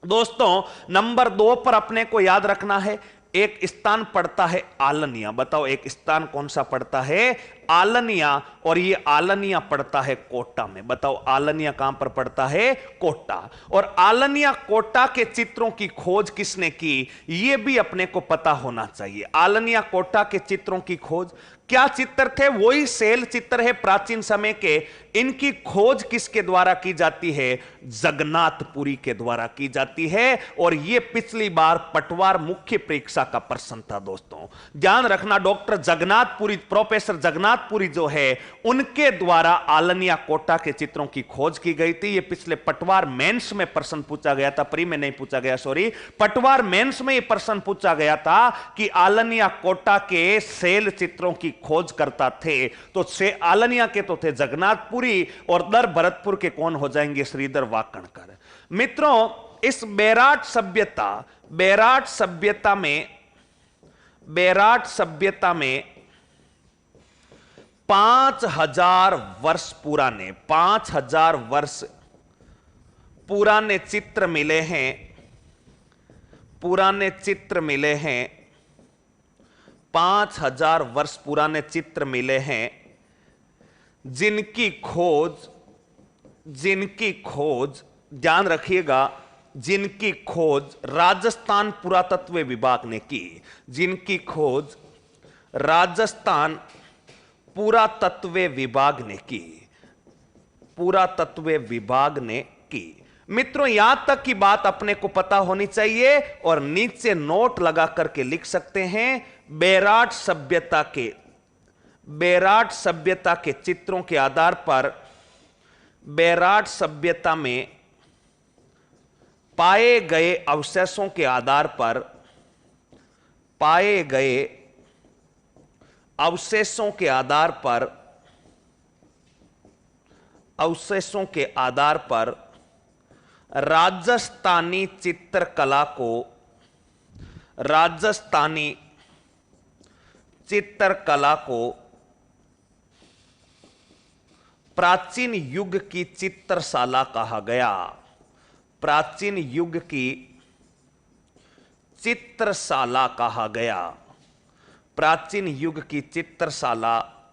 दोस्तों, नंबर 2 पर अपने को याद रखना है, एक स्थान पड़ता है आलनिया। बताओ एक स्थान कौन सा पड़ता है? आलनिया, और ये आलनिया पड़ता है कोटा में। बताओ आलनिया कहां पर पड़ता है? कोटा। और आलनिया कोटा के चित्रों की खोज किसने की, ये भी अपने को पता होना चाहिए। आलनिया कोटा के चित्रों की खोज, क्या चित्र थे? वही सेल चित्र है प्राचीन समय के। इनकी खोज किसके द्वारा की जाती है? जगन्नाथपुरी के द्वारा की जाती है। और यह पिछली बार पटवार मुख्य परीक्षा का प्रश्न था। दोस्तों ध्यान रखना, डॉक्टर जगन्नाथपुरी, प्रोफेसर जगन्नाथपुरी जो है, उनके द्वारा आलनिया कोटा के चित्रों की खोज की गई थी। यह पिछले पटवार मेंस में प्रश्न पूछा गया था, प्री में नहीं पूछा गया, सॉरी, पटवार मेंस में यह प्रश्न पूछा गया था कि आलनिया कोटा के सेल चित्रों की खोज करता थे। तो से आलनिया के तो थे जगन्नाथपुरी, और दर भरतपुर के कौन हो जाएंगे? श्रीधर वाकणकर। मित्रों, इस बेराट सभ्यता में 5000 वर्ष पुराने 5000 वर्ष पुराने चित्र मिले हैं। 5000 वर्ष पुराने चित्र मिले हैं, जिनकी खोज ध्यान रखिएगा, जिनकी खोज राजस्थान पुरातत्व विभाग ने की। जिनकी खोज राजस्थान पुरातत्व विभाग ने की। मित्रों, यहां तक की बात अपने को पता होनी चाहिए और नीचे नोट लगा करके लिख सकते हैं। बेराट सभ्यता के चित्रों के आधार पर, बेराट सभ्यता में पाए गए अवशेषों के आधार पर, राजस्थानी चित्रकला को प्राचीन युग की चित्रशाला कहा गया। प्राचीन युग की चित्रशाला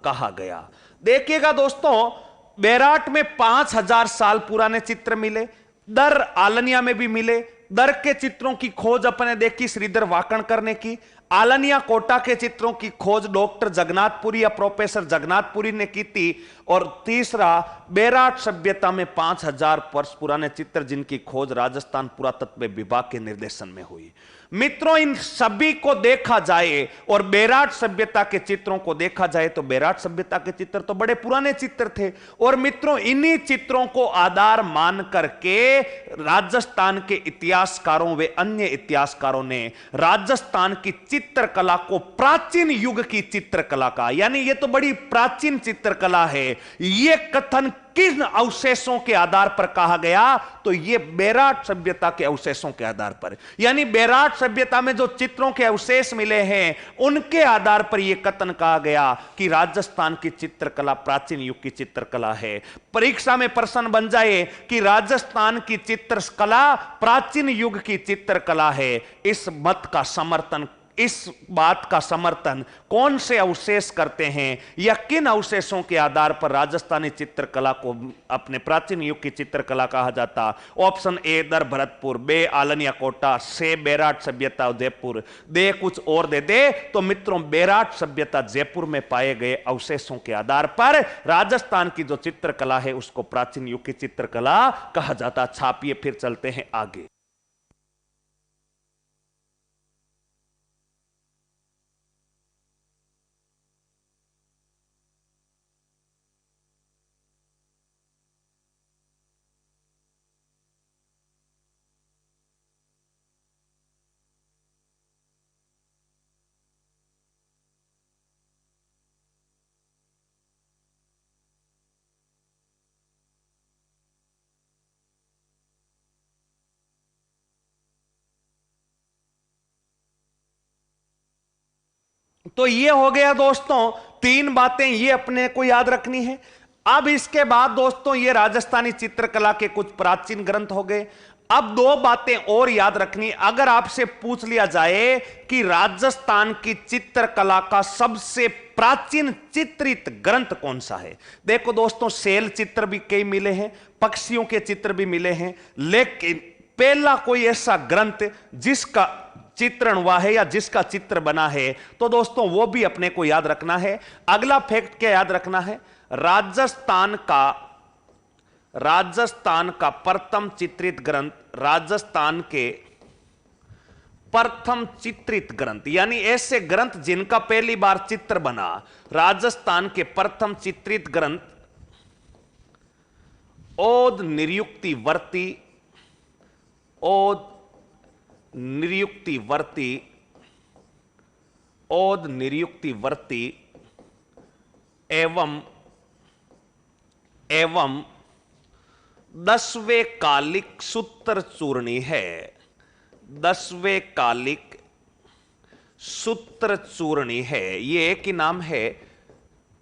कहा गया। देखिएगा दोस्तों, बेराट में 5000 साल पुराने चित्र मिले, दर आलनिया में भी मिले। दर के चित्रों की खोज अपने देखी श्रीधर वाकणकर ने की। आलनिया कोटा के चित्रों की खोज डॉक्टर जगन्नाथपुरी या प्रोफेसर जगन्नाथपुरी ने की थी। और तीसरा बेराट सभ्यता में 5000 वर्ष पुराने चित्र जिनकी खोज राजस्थान पुरातत्व विभाग के निर्देशन में हुई। मित्रों, इन सभी को देखा जाए और बेराट सभ्यता के चित्रों को देखा जाए तो बेराट सभ्यता के चित्र तो बड़े पुराने चित्र थे। और मित्रों, इन्हीं चित्रों को आधार मान करके राजस्थान के इतिहासकारों व अन्य इतिहासकारों ने राजस्थान की चित्रकला को प्राचीन युग की चित्रकला का, यानी ये तो बड़ी प्राचीन चित्रकला है, ये कथन किन अवशेषों के आधार पर कहा गया? तो ये बेराट सभ्यता के अवशेषों के आधार पर, यानी बेराट सभ्यता में जो चित्रों के अवशेष मिले हैं उनके आधार पर यह कथन कहा गया कि राजस्थान की चित्रकला प्राचीन युग की चित्रकला है। परीक्षा में प्रश्न बन जाए कि राजस्थान की चित्रकला प्राचीन युग की चित्रकला है, इस मत का समर्थन, इस बात का समर्थन कौन से अवशेष करते हैं या किन अवशेषों के आधार पर राजस्थानी चित्रकला को अपने प्राचीन युग की चित्रकला कहा जाता? ऑप्शन ए दर भरतपुर, बे आलनिया कोटा, से बेराट सभ्यता जयपुर, दे कुछ और दे तो मित्रों बेराट सभ्यता जयपुर में पाए गए अवशेषों के आधार पर राजस्थान की जो चित्रकला है उसको प्राचीन युग की चित्रकला कहा जाता। छापिए, फिर चलते हैं आगे। तो ये हो गया दोस्तों, तीन बातें ये अपने को याद रखनी है। अब इसके बाद दोस्तों ये राजस्थानी चित्रकला के कुछ प्राचीन ग्रंथ हो गए। अब दो बातें और याद रखनी। अगर आपसे पूछ लिया जाए कि राजस्थान की चित्रकला का सबसे प्राचीन चित्रित ग्रंथ कौन सा है, देखो दोस्तों शैल चित्र भी कई मिले हैं, पक्षियों के चित्र भी मिले हैं, लेकिन पहला कोई ऐसा ग्रंथ जिसका चित्रण हुआ है या जिसका चित्र बना है तो दोस्तों वो भी अपने को याद रखना है। अगला फैक्ट क्या याद रखना है? राजस्थान का प्रथम चित्रित ग्रंथ, राजस्थान के प्रथम चित्रित ग्रंथ, यानी ऐसे ग्रंथ जिनका पहली बार चित्र बना, राजस्थान के प्रथम चित्रित ग्रंथ ओद निरुक्तिवर्ती, ओद निरुक्तिवर्ती एवं 10वें कालिक सूत्र चूर्णी है। 10वें कालिक सूत्र चूर्णी है, ये एक ही नाम है,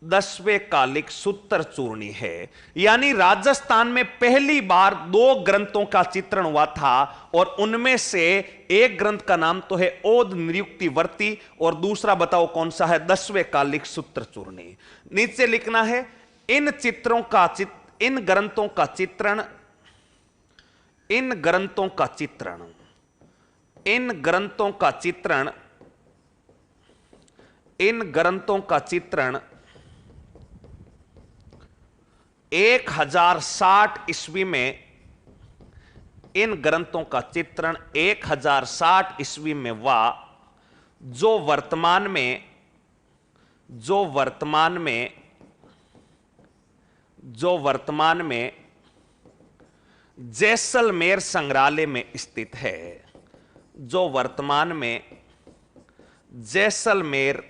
10वें कालिक सूत्र चूर्णी है। यानी राजस्थान में पहली बार दो ग्रंथों का चित्रण हुआ था और उनमें से एक ग्रंथ का नाम तो है ओद निरुक्तिवर्ती और दूसरा बताओ कौन सा है? 10वें कालिक सूत्र चूर्णी। नीचे लिखना है इन ग्रंथों का चित्रण इन ग्रंथों का चित्रण 1060 ईस्वी में, इन ग्रंथों का चित्रण 1060 ईस्वी में हुआ, जो वर्तमान में जैसलमेर संग्रहालय में स्थित है। जो वर्तमान में जैसलमेर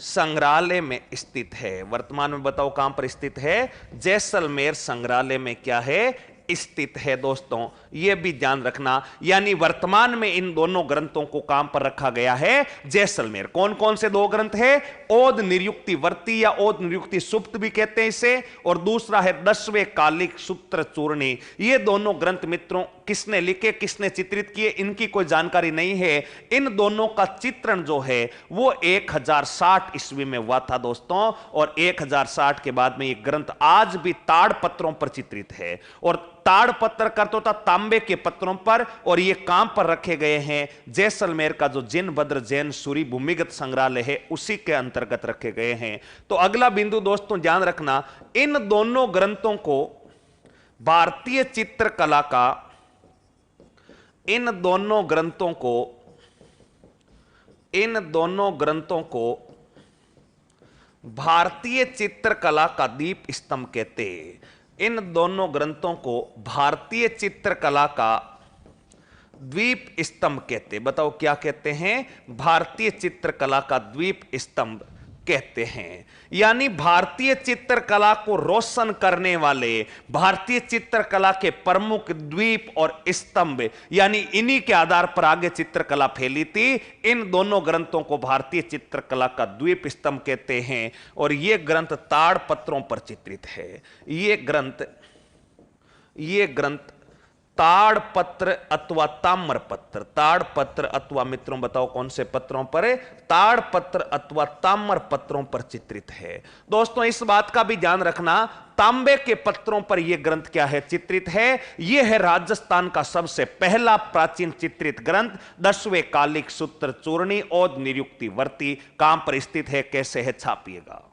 संग्रहालय में स्थित है। वर्तमान में बताओ कहां पर स्थित है? जैसलमेर संग्रहालय में क्या है? स्थित है। दोस्तों यह भी ध्यान रखना, यानी वर्तमान में इन दोनों ग्रंथों को काम पर रखा गया है जैसलमेर। कौन कौन से दो ग्रंथ है? ओद निरुक्तिवर्ती या ओद निरुक्ति सुप्त भी कहते हैं इसे, और दूसरा है 10वें कालिक सूत्र चूर्णी। ये दोनों ग्रंथ मित्रों किसने लिखे, किसने चित्रित किए, इनकी कोई जानकारी नहीं है। इन दोनों का चित्रण जो है वो 1060 ईस्वी में हुआ था दोस्तों, और 1060 के बाद में ये ग्रंथ आज भी ताड़ पत्रों पर चित्रित है। और ताड़ पत्र का तो था तांबे के पत्रों पर, और ये काम पर रखे गए हैं जैसलमेर का जो जिनभद्र जैन सूरी भूमिगत संग्रहालय है उसी के अंतर्गत रखे गए हैं। तो अगला बिंदु दोस्तों ध्यान रखना, इन दोनों ग्रंथों को भारतीय चित्रकला का, इन दोनों ग्रंथों को भारतीय चित्रकला का दीप स्तंभ कहते हैं। इन दोनों ग्रंथों को भारतीय चित्रकला का द्वीप स्तंभ कहते हैं। बताओ क्या कहते हैं? भारतीय चित्रकला का द्वीप स्तंभ कहते हैं। यानी भारतीय चित्रकला को रोशन करने वाले, भारतीय चित्रकला के प्रमुख द्वीप और स्तंभ, यानी इन्हीं के आधार पर आगे चित्रकला फैली थी। इन दोनों ग्रंथों को भारतीय चित्रकला का द्वीप स्तंभ कहते हैं। और यह ग्रंथ ताड़ पत्रों पर चित्रित है। यह ग्रंथ ताड़पत्र अथवा ताम्रपत्र, ताड़पत्र अथवा मित्रों बताओ कौन से पत्रों पर है? ताड़पत्र अथवा ताम्र पत्रों पर चित्रित है। दोस्तों इस बात का भी ध्यान रखना, तांबे के पत्रों पर यह ग्रंथ क्या है? चित्रित है। यह है राजस्थान का सबसे पहला प्राचीन चित्रित ग्रंथ 10वें कालिक सूत्र चूर्णी और निरुक्ति वर्ती। कहां पर स्थित है, कैसे है, छापिएगा।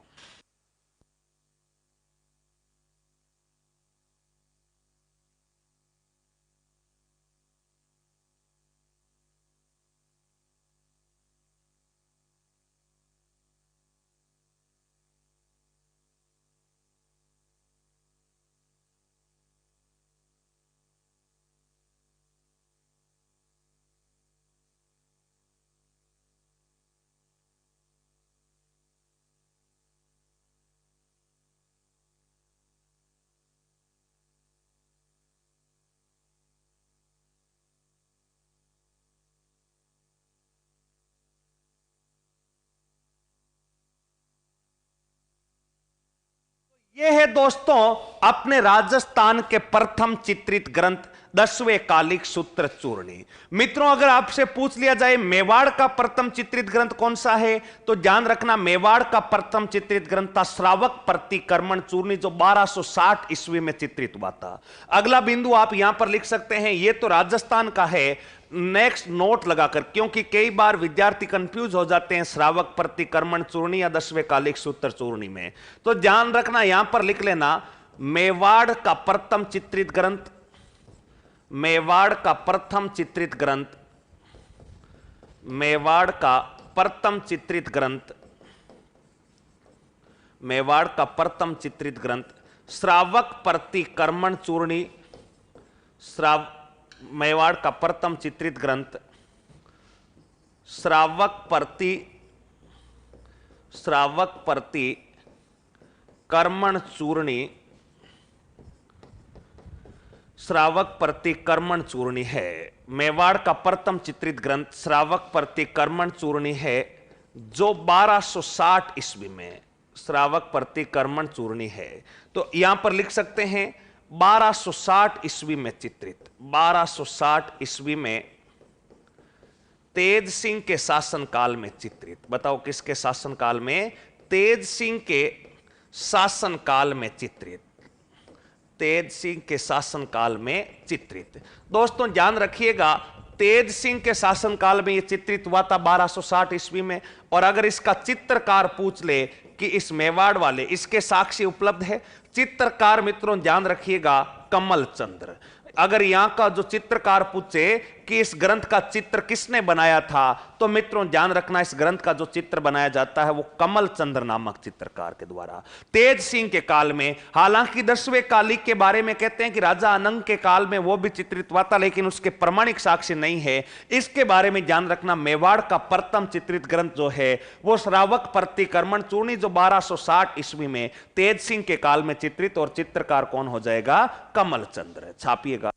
यह है दोस्तों अपने राजस्थान के प्रथम चित्रित ग्रंथ 10वें कालिक सूत्र चूर्णी। मित्रों अगर आपसे पूछ लिया जाए मेवाड़ का प्रथम चित्रित ग्रंथ कौन सा है, तो ध्यान रखना मेवाड़ का प्रथम चित्रित ग्रंथ था श्रावक प्रतिक्रमण चूर्णी, जो 1260 ईस्वी में चित्रित हुआ था। अगला बिंदु आप यहां पर लिख सकते हैं, यह तो राजस्थान का है, नेक्स्ट नोट लगाकर, क्योंकि कई बार विद्यार्थी कंफ्यूज हो जाते हैं श्रावक प्रतिक्रमण चूर्णी या 10वें कालिक सूत्र चूर्णी में। तो ध्यान रखना, यहां पर लिख लेना मेवाड़ का प्रथम चित्रित ग्रंथ, मेवाड़ का प्रथम चित्रित ग्रंथ, मेवाड़ का प्रथम चित्रित ग्रंथ, मेवाड़ का प्रथम चित्रित ग्रंथ श्रावक प्रतिक्रमण चूर्णी, मेवाड़ का प्रथम चित्रित ग्रंथ श्रावक प्रतिक्रमण चूर्णी, श्रावक प्रतिक्रमण चूर्णी है। मेवाड़ का प्रथम चित्रित ग्रंथ श्रावक प्रतिक्रमण चूर्णी है, जो 1260 ईस्वी में श्रावक प्रतिक्रमण चूर्णी है। तो यहां पर लिख सकते हैं 1260 ईस्वी में चित्रित, 1260 ईस्वी में तेज सिंह के शासनकाल में चित्रित। बताओ किसके शासनकाल में? तेज सिंह के शासनकाल में चित्रित, तेज सिंह के शासनकाल में चित्रित। दोस्तों ध्यान रखिएगा, तेज सिंह के शासनकाल में यह चित्रित हुआ था 1260 ईस्वी में। और अगर इसका चित्रकार पूछ ले कि इस मेवाड़ वाले, इसके साक्ष्य उपलब्ध है। चित्रकार मित्रों ध्यान रखिएगा कमल चंद्र। अगर यहां का जो चित्रकार पूछे कि इस ग्रंथ का चित्र किसने बनाया था, तो मित्रों ध्यान रखना इस ग्रंथ का जो चित्र बनाया जाता है वो कमल चंद्र नामक चित्रकार के द्वारा तेज सिंह के काल में। हालांकि 10वें कालिक के बारे में कहते हैं कि राजा अनंग के काल में वो भी चित्रित हुआ था, लेकिन उसके प्रमाणिक साक्ष्य नहीं है। इसके बारे में ध्यान रखना, मेवाड़ का प्रथम चित्रित ग्रंथ जो है वो श्रावक प्रतिक्रमण चूर्णी, जो 1260 ईस्वी में तेज सिंह के काल में चित्रित, और चित्रकार कौन हो जाएगा? कमल चंद्र। छापिएगा।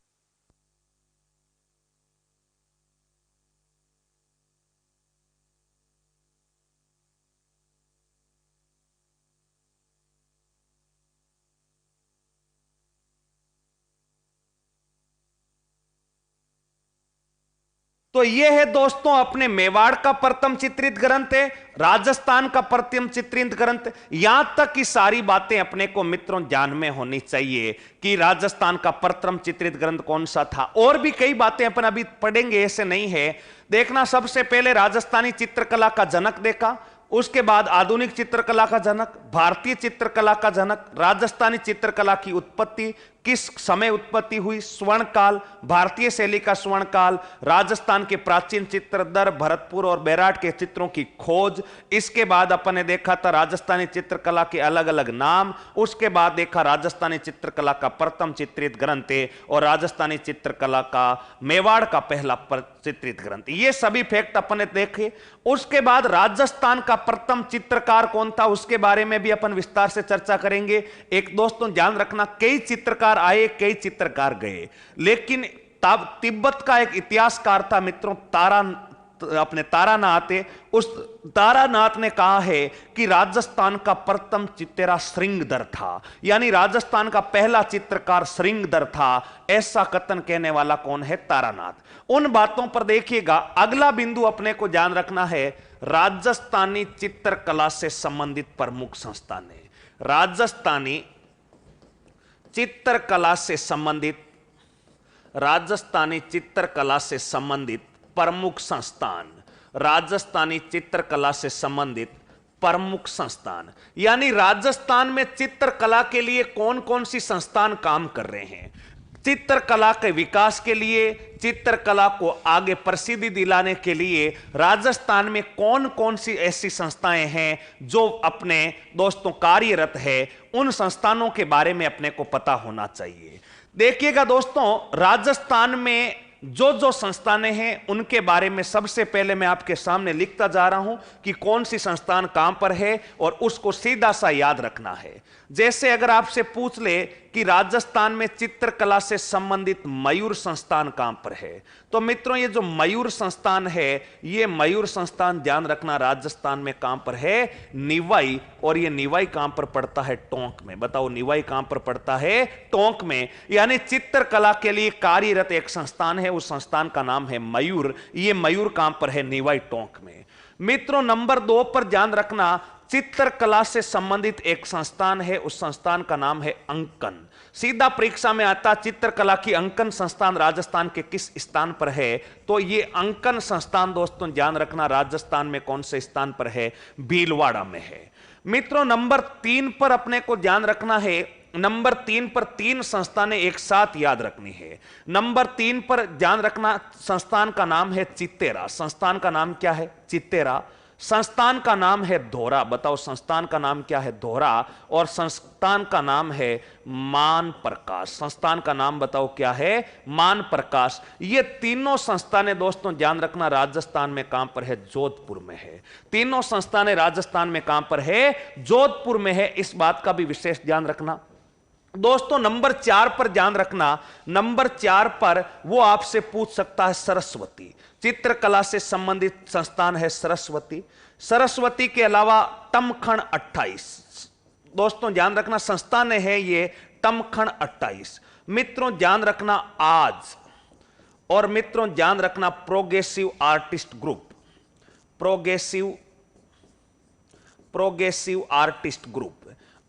तो यह है दोस्तों अपने मेवाड़ का प्रथम चित्रित ग्रंथ है, राजस्थान का प्रथम चित्रित ग्रंथ। यहां तक की सारी बातें अपने को मित्रों ध्यान में होनी चाहिए कि राजस्थान का प्रथम चित्रित ग्रंथ कौन सा था। और भी कई बातें अपन अभी पढ़ेंगे, ऐसे नहीं है। देखना, सबसे पहले राजस्थानी चित्रकला का जनक देखा, उसके बाद आधुनिक चित्रकला का जनक, भारतीय चित्रकला का जनक, राजस्थानी चित्रकला की उत्पत्ति, किस समय उत्पत्ति हुई, स्वर्ण काल, भारतीय शैली का स्वर्ण काल, राजस्थान के प्राचीन चित्र दर, भरतपुर और बैराट के चित्रों की खोज। इसके बाद अपन ने देखा था राजस्थानी चित्रकला के अलग अलग नाम। उसके बाद देखा राजस्थानी चित्रकला का प्रथम चित्रित ग्रंथ और राजस्थानी चित्रकला का मेवाड़ का पहला चित्रित ग्रंथ। ये सभी फैक्ट अपन ने देखे। उसके बाद राजस्थान का प्रथम चित्रकार कौन था, उसके बारे में भी अपन विस्तार से चर्चा करेंगे। एक दोस्तों ध्यान रखना, कई चित्रकार आए, कई चित्रकार गए, लेकिन तब तिब्बत का एक इतिहासकार था मित्रों, तारानाथ। उस तारानाथ ने कहा है कि राजस्थान का प्रथम चित्रा श्रृंगधर था, यानी राजस्थान का पहला चित्रकार श्रृंगधर था। ऐसा कथन कहने वाला कौन है? तारानाथ। उन बातों पर देखिएगा। अगला बिंदु अपने को ध्यान रखना है, राजस्थानी चित्रकला से संबंधित प्रमुख संस्थान है। राजस्थानी चित्रकला से संबंधित, राजस्थानी चित्रकला से संबंधित प्रमुख संस्थान, राजस्थानी चित्रकला से संबंधित प्रमुख संस्थान, यानी राजस्थान में चित्रकला के लिए कौन कौन सी संस्थान काम कर रहे हैं। चित्रकला के विकास के लिए, चित्रकला को आगे प्रसिद्धि दिलाने के लिए राजस्थान में कौन कौन सी ऐसी संस्थाएं हैं जो अपने दोस्तों कार्यरत है, उन संस्थानों के बारे में अपने को पता होना चाहिए। देखिएगा दोस्तों, राजस्थान में जो जो संस्थानें हैं उनके बारे में सबसे पहले मैं आपके सामने लिखता जा रहा हूं कि कौन सी संस्थान कहां पर है, और उसको सीधा सा याद रखना है। जैसे अगर आपसे पूछ ले कि राजस्थान में चित्रकला से संबंधित मयूर संस्थान कहां पर है, तो मित्रों ये जो मयूर संस्थान है, ये मयूर संस्थान ध्यान रखना राजस्थान में कहां पर है? निवाई। और ये निवाई कहां पर पड़ता है? टोंक में। बताओ निवाई कहां पर पड़ता है? टोंक में। यानी चित्रकला के लिए कार्यरत एक संस्थान है, उस संस्थान का नाम है मयूर। ये मयूर कहां पर है? निवाई, टोंक में। मित्रों नंबर 2 पर ध्यान रखना, चित्रकला से संबंधित एक संस्थान है, उस संस्थान का नाम है अंकन। सीधा परीक्षा में आता, चित्रकला की अंकन संस्थान राजस्थान के किस स्थान पर है? तो ये अंकन संस्थान दोस्तों ध्यान रखना राजस्थान में कौन से स्थान पर है? भीलवाड़ा में है। मित्रों नंबर 3 पर अपने को ध्यान रखना है, नंबर 3 पर 3 संस्थानें एक साथ याद रखनी है। नंबर 3 पर ध्यान रखना, संस्थान का नाम है चित्तेरा। संस्थान का नाम क्या है? चित्तेरा। संस्थान का नाम है धोरा। बताओ संस्थान का नाम क्या है? धोरा। और संस्थान का नाम है मान प्रकाश। संस्थान का नाम बताओ क्या है? मान प्रकाश। ये तीनों संस्थानें दोस्तों ध्यान रखना राजस्थान में कहां पर है? जोधपुर में है। तीनों संस्थानें राजस्थान में कहां पर है? जोधपुर में है। इस बात का भी विशेष ध्यान रखना। दोस्तों नंबर 4 पर ध्यान रखना, नंबर 4 पर वो आपसे पूछ सकता है सरस्वती। चित्रकला से संबंधित संस्थान है सरस्वती। सरस्वती के अलावा टमखण 28 दोस्तों ध्यान रखना संस्थान है ये टमखण 28। मित्रों ध्यान रखना आज, और मित्रों ध्यान रखना progressive artist group. Progressive artist group.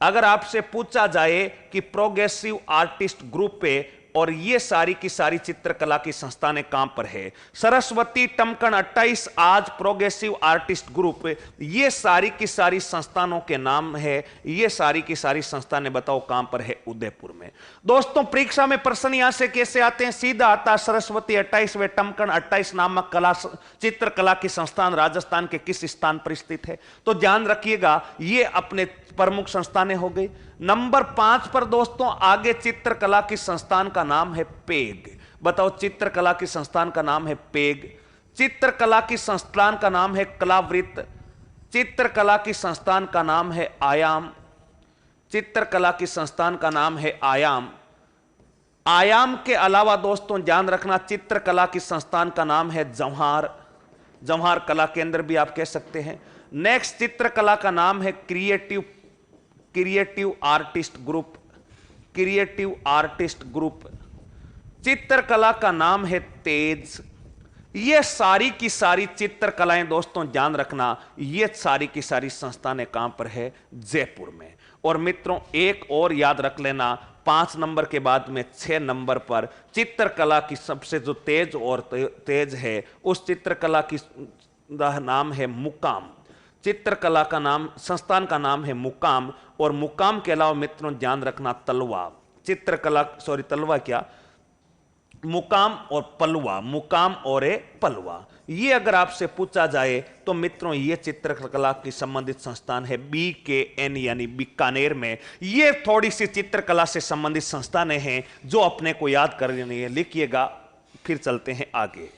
अगर आपसे पूछा जाए कि प्रोग्रेसिव आर्टिस्ट ग्रुप पे और ये सारी की सारी चित्रकला की संस्थानें कहां पर है? सरस्वती, टमखण 28, आज, प्रोग्रेसिव आर्टिस्ट ग्रुप, ये सारी की सारी संस्थानों के नाम है। ये सारी की सारी संस्थानें बताओ कहां पर है? उदयपुर में। दोस्तों परीक्षा में प्रश्न यहां से कैसे आते हैं? सीधा आता है सरस्वती 28 व टमखण 28 नामक चित्रकला की संस्थान राजस्थान के किस स्थान पर स्थित है? तो ध्यान रखिएगा ये अपने प्रमुख संस्थानें हो गई। नंबर 5 पर दोस्तों आगे चित्रकला की संस्थान का नाम है पेग। बताओ चित्रकला की संस्थान का नाम है पेग। चित्रकला की संस्थान का नाम है कलावृत्त। चित्रकला की संस्थान का नाम है आयाम। चित्रकला की संस्थान का नाम है आयाम। आयाम के अलावा दोस्तों ध्यान रखना चित्रकला की संस्थान का नाम है जव्हार। जव्हार कला केंद्र भी आप कह सकते हैं। नेक्स्ट चित्रकला का नाम है creative artist group. Creative artist group. चित्रकला का नाम है तेज। ये सारी की सारी चित्रकलाएं दोस्तों ध्यान रखना, ये सारी की सारी संस्थानें कहां पर है? जयपुर में। और मित्रों एक और याद रख लेना, 5 नंबर के बाद में 6 नंबर पर चित्रकला की सबसे जो तेज और तेज है, उस चित्रकला की नाम है मुकाम। चित्रकला का नाम, संस्थान का नाम है मुकाम। और मुकाम के अलावा मित्रों ध्यान रखना तलवा, चित्रकला, सॉरी तलवा क्या, मुकाम और पलवा, मुकाम और पलवा। ये अगर आपसे पूछा जाए तो मित्रों ये चित्रकला की संबंधित संस्थान है BKN यानी बीकानेर में। ये थोड़ी सी चित्रकला से संबंधित संस्थानें हैं जो अपने को याद करनी है, लिखिएगा। फिर चलते हैं आगे।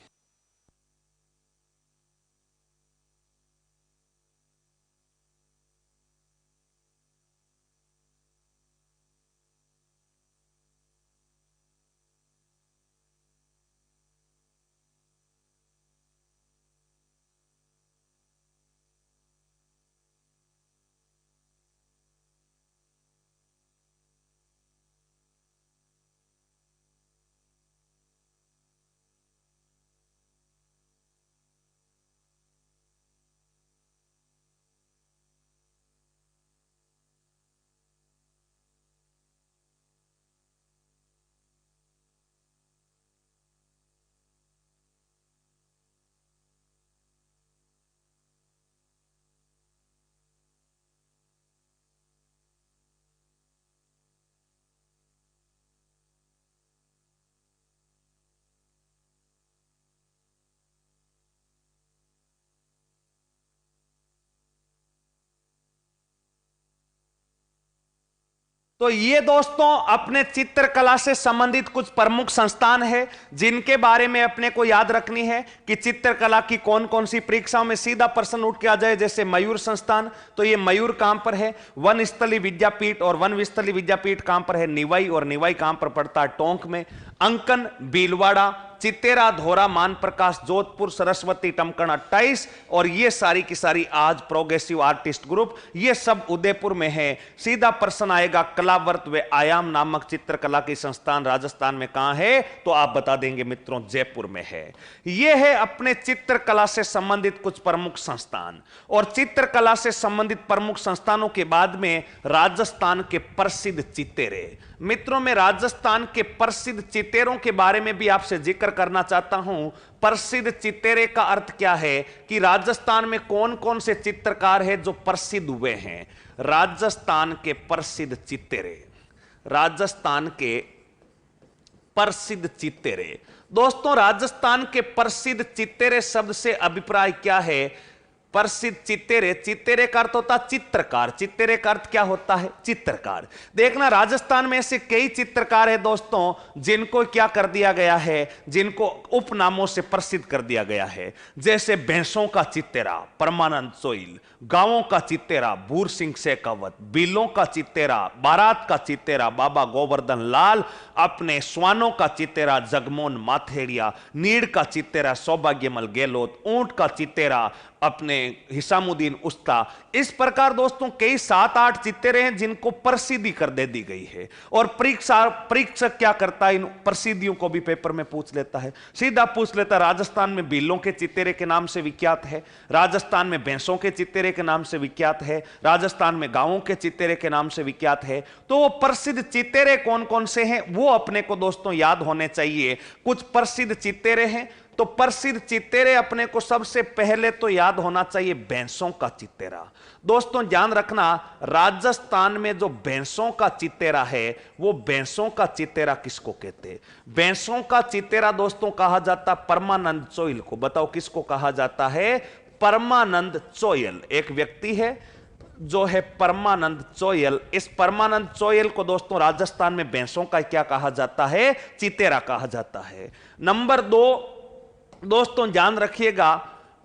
तो ये दोस्तों अपने चित्रकला से संबंधित कुछ प्रमुख संस्थान है जिनके बारे में अपने को याद रखनी है कि चित्रकला की कौन कौन सी परीक्षाओं में सीधा प्रश्न उठ के आ जाए। जैसे मयूर संस्थान, तो ये मयूर कहां पर है? वनस्थली विद्यापीठ। और वनस्थली विद्यापीठ कहां पर है? निवाई। और निवाई कहां पर पड़ता है? टोंक में। अंकन भीलवाड़ा, चितेरा, धोरा, मान प्रकाश, जोधपुर, सरस्वती, टमकन 28। और ये सारी की सारी आज प्रोग्रेसिव आर्टिस्ट ग्रुप, ये सब उदयपुर में है। सीधा प्रश्न आएगा कलावर्त व आयाम नामक चित्रकला की संस्थान राजस्थान में कहां है? तो आप बता देंगे मित्रों जयपुर में है। ये है अपने चित्रकला से संबंधित कुछ प्रमुख संस्थान। और चित्रकला से संबंधित प्रमुख संस्थानों के बाद में राजस्थान के प्रसिद्ध चितेरे। मित्रों में राजस्थान के प्रसिद्ध चितेरों के बारे में भी आपसे जिक्र करना चाहता हूं। प्रसिद्ध चितेरे का अर्थ क्या है कि राजस्थान में कौन कौन से चित्रकार हैं जो प्रसिद्ध हुए हैं। राजस्थान के प्रसिद्ध चितेरे, राजस्थान के प्रसिद्ध चितेरे। दोस्तों राजस्थान के प्रसिद्ध चितेरे शब्द से अभिप्राय क्या है? प्रसिद्ध चितेरे, चितेरे का अर्थ होता है चित्रकार। चितेरे का अर्थ क्या होता है? चित्रकार। देखना राजस्थान में ऐसे कई चित्रकार है दोस्तों जिनको क्या कर दिया गया है, जिनको उपनामों से प्रसिद्ध कर दिया गया है। जैसे भैंसों का चितेरा परमानंद सोइल, गांवों का चितेरा भूर सिंह शेखावत, बिलों का चितेरा, बारात का चितेरा बाबा गोवर्धन लाल, अपने स्वानों का चितेरा जगमोहन माथेरिया, नीड़ का चितेरा सौभाग्यमल गहलोत, ऊंट का चितेरा अपने हिसामुद्दीन उस्ता। इस प्रकार दोस्तों कई 7-8 चितेरे हैं जिनको प्रसिद्धि कर दे दी गई है। और परीक्षक क्या करता है? इन प्रसिद्धियों को भी पेपर में पूछ लेता है, सीधा पूछ लेता है। राजस्थान में बिलों के चितेरे के नाम से विख्यात है, राजस्थान में भैंसों के चितेरे के नाम से विख्यात है, राजस्थान में गांवों के चितेरे के नाम से विख्यात है। तो वो प्रसिद्ध चितेरे कौन कौन से हैं वो अपने को दोस्तों याद होने चाहिए। कुछ प्रसिद्ध चितेरे हैं, तो प्रसिद्ध चितेरे अपने को सबसे पहले तो याद होना चाहिए भैंसों का चितेरा। दोस्तों ध्यान रखना राजस्थान में जो भैंसों का चितेरा है वो भैंसों का चितेरा किसको कहते हैं? भैंसों का चितेरा दोस्तों कहा जाता परमानंद चोइल को। बताओ किसको कहा जाता है? परमानंद चोइल। एक व्यक्ति है जो है परमानंद चोइल। इस परमानंद चोइल को दोस्तों राजस्थान में भैंसों का क्या कहा जाता है? चितेरा कहा जाता है। नंबर 2 दोस्तों ध्यान रखिएगा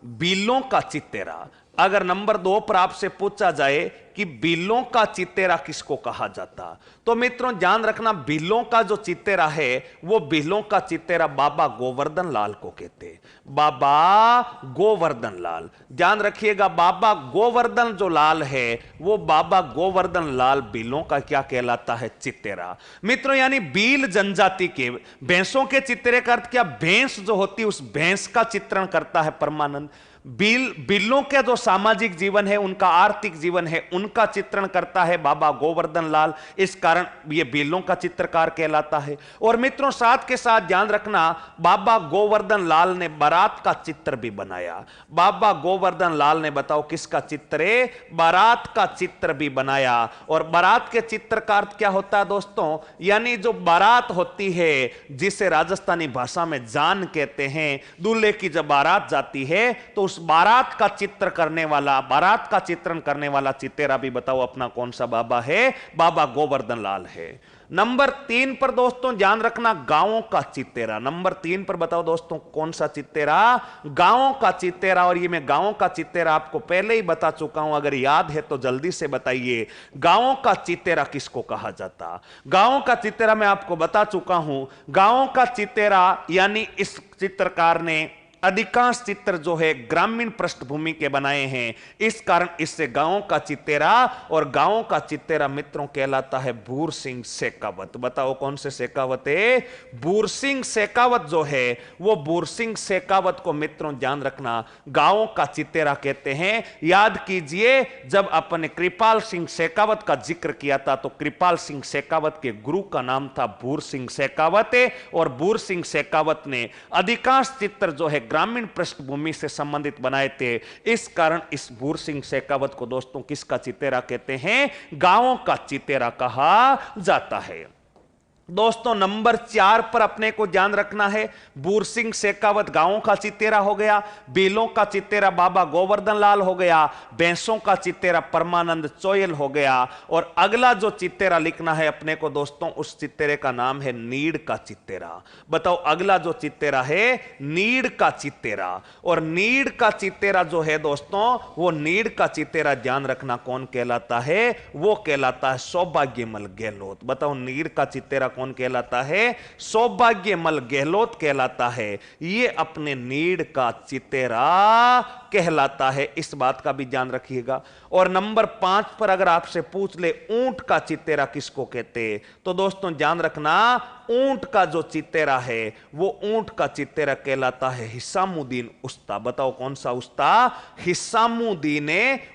बिलों का चितेरा। अगर नंबर 2 पर आपसे पूछा जाए कि बिलों का चितेरा किसको कहा जाता, तो मित्रों ध्यान रखना बिलों का जो चितेरा है वो बिलों का चितेरा बाबा गोवर्धन लाल को कहते हैं। बाबा गोवर्धन लाल। ध्यान रखिएगा, बाबा गोवर्धन जो लाल है वो बाबा गोवर्धन लाल भीलों का क्या कहलाता है? चित्तेरा। मित्रों यानी भील जनजाति के भैंसों के चित्तेरे का अर्थ क्या? भैंस जो होती है उस भैंस का चित्रण करता है परमानंद। बिल्लों का जो सामाजिक जीवन है, उनका आर्थिक जीवन है, उनका चित्रण करता है बाबा गोवर्धन लाल। इस कारण ये बिल्लों का चित्रकार कहलाता है। और मित्रों साथ के साथ ध्यान रखना, बाबा गोवर्धन लाल ने बारात का चित्र भी बनाया। बाबा गोवर्धन लाल ने बताओ किसका चित्र है? बारात का चित्र भी बनाया। और बारात के चित्र का अर्थ क्या होता है दोस्तों? यानी जो बारात होती है जिसे राजस्थानी भाषा में जान कहते हैं, दूल्हे की जब बारात जाती है तो उस बारात का चित्र करने वाला, बारात का चित्रण करने वाला चित्तेरा भी बताओ अपना कौन सा बाबा है? बाबा गोवर्धन लाल है। नंबर 3 पर दोस्तों ध्यान रखना, गांवों का चित्तेरा। नंबर 3 पर बताओ दोस्तों कौन सा चित्तेरा? गांवों का चित्तेरा। और ये मैं गांवों का चित्तेरा आपको पहले ही बता चुका हूं, अगर याद है तो जल्दी से बताइए, गांवों का चित्तेरा किसको कहा जाता? गांवों का चित्तेरा मैं आपको बता चुका हूं। गांवों का चित्तेरा यानी इस चित्रकार ने अधिकांश चित्र जो है ग्रामीण पृष्ठभूमि के बनाए हैं, इस कारण इससे गांवों का चित्तेरा। और गांवों का चित्तेरा मित्रों कहलाता है भूर सिंह शेखावत। बताओ कौन से शेखावत है? भूर सिंह शेखावत जो है वो भूर सिंह शेखावत को मित्रों ध्यान रखना गांवों का चित्तेरा कहते हैं। याद कीजिए, जब अपने कृपाल सिंह शेखावत का जिक्र किया था तो कृपाल सिंह शेखावत के गुरु का नाम था भूर सिंह शेखावत। और भूर सिंह शेखावत ने अधिकांश चित्र जो है ग्रामीण पृष्ठभूमि से संबंधित बनाए थे। इस कारण इस भूर सिंह शेखावत को दोस्तों किसका चित्तेरा कहते हैं? गांवों का चित्तेरा कहा जाता है। दोस्तों नंबर 4 पर अपने को ध्यान रखना है, भूर सिंह शेखावत गांवों का चित्तेरा हो गया, बेलों का चित्तेरा बाबा गोवर्धन लाल हो गया, भैंसों का चित्तेरा परमानंद चोयल हो गया। और अगला जो चित्तेरा लिखना है अपने को दोस्तों, उस चित्तेरे का नाम है नीड़ का चित्तेरा। बताओ अगला जो चित्तेरा है नीड़ का चित्तेरा। और नीड़ का चित्तेरा जो है दोस्तों, वो नीड़ का चित्तेरा ध्यान रखना कौन कहलाता है? वो कहलाता है सौभाग्यमल गहलोत। बताओ नीड़ का चित्तेरा कौन कहलाता है? सौभाग्यमल गहलोत कहलाता है। ये अपने नीड़ का चित्तेरा कहलाता है, इस बात का भी ध्यान रखिएगा। और नंबर 5 पर अगर आपसे पूछ ले ऊंट का चित्तेरा किसको कहते, तो दोस्तों ध्यान रखना, ऊंट का जो चित्तेरा है वो ऊंट का चित्तेरा कहलाता है हिसामुद्दीन उस्ता। बताओ कौन सा उस्ता? हिसामुद्दीन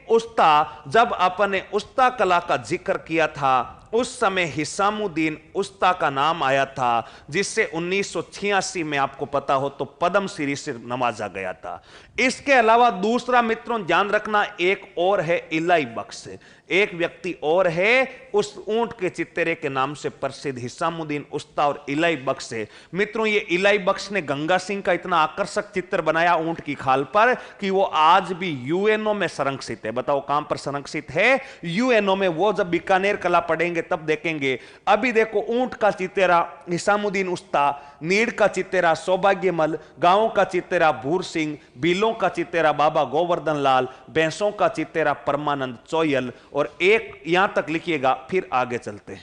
उस्ता। जब अपने उस्ता कला का जिक्र किया था उस समय हिसामुद्दीन उस्ता का नाम आया था, जिससे 1986 में आपको पता हो तो पद्म श्री से नवाजा गया था। इसके अलावा दूसरा मित्रों ध्यान रखना, एक और है इलाई बख्श। एक व्यक्ति और है उस ऊंट के चित्तेरे के नाम से प्रसिद्ध, हिसामुद्दीन उस्ता और इलाई बख्श है। मित्रों ये इलाई बख्श ने गंगा सिंह का इतना आकर्षक चित्र बनाया ऊंट की खाल पर कि वो आज भी यूएनओ में संरक्षित है। बताओ कहां पर संरक्षित है? यूएनओ में। वो जब बीकानेर कला पढ़ेंगे तब देखेंगे। अभी देखो ऊंट का चित्तेरा हिसामुद्दीन उस्ता, नीड़ का चित्तेरा सौभाग्यमल, गांवों का चित्तेरा भूर सिंह, बिलों का चित्तेरा बाबा गोवर्धन लाल, भैंसों का चित्तेरा परमानंद चोयल। और एक यहां तक लिखिएगा, फिर आगे चलते हैं।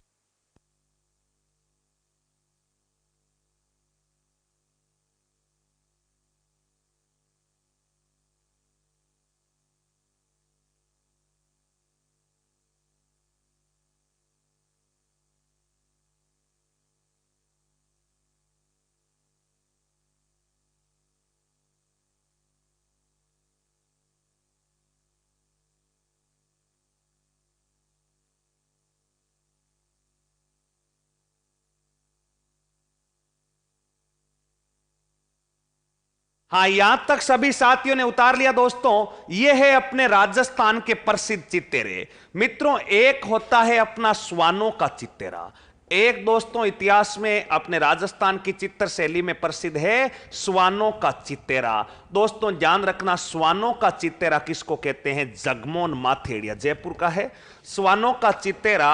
हाँ यहां तक सभी साथियों ने उतार लिया दोस्तों। यह है अपने राजस्थान के प्रसिद्ध चित्तेरे। मित्रों एक होता है अपना स्वानों का चित्तेरा, एक दोस्तों इतिहास में अपने राजस्थान की चित्र शैली में प्रसिद्ध है स्वानों का चित्तेरा। दोस्तों ध्यान रखना, स्वानों का चित्तेरा किसको कहते हैं? जगमोहन माथेड़िया, जयपुर का है। स्वानों का चित्तेरा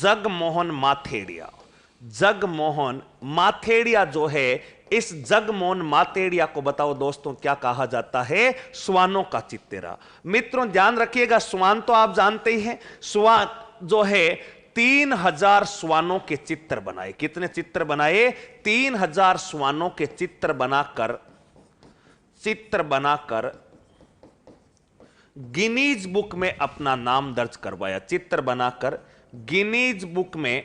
जगमोहन माथेड़िया। जगमोहन माथेड़िया जो है, इस जगमोहन माथेड़िया को बताओ दोस्तों क्या कहा जाता है? स्वानों का चित्तेरा। मित्रों ध्यान रखिएगा, स्वान तो आप जानते ही हैं। स्वान जो है 3000 स्वानों के चित्र बनाए। कितने चित्र बनाए? 3000 स्वानों के चित्र बनाकर चित्र बनाकर गिनीज बुक में अपना नाम दर्ज करवाया। चित्र बनाकर गिनीज बुक में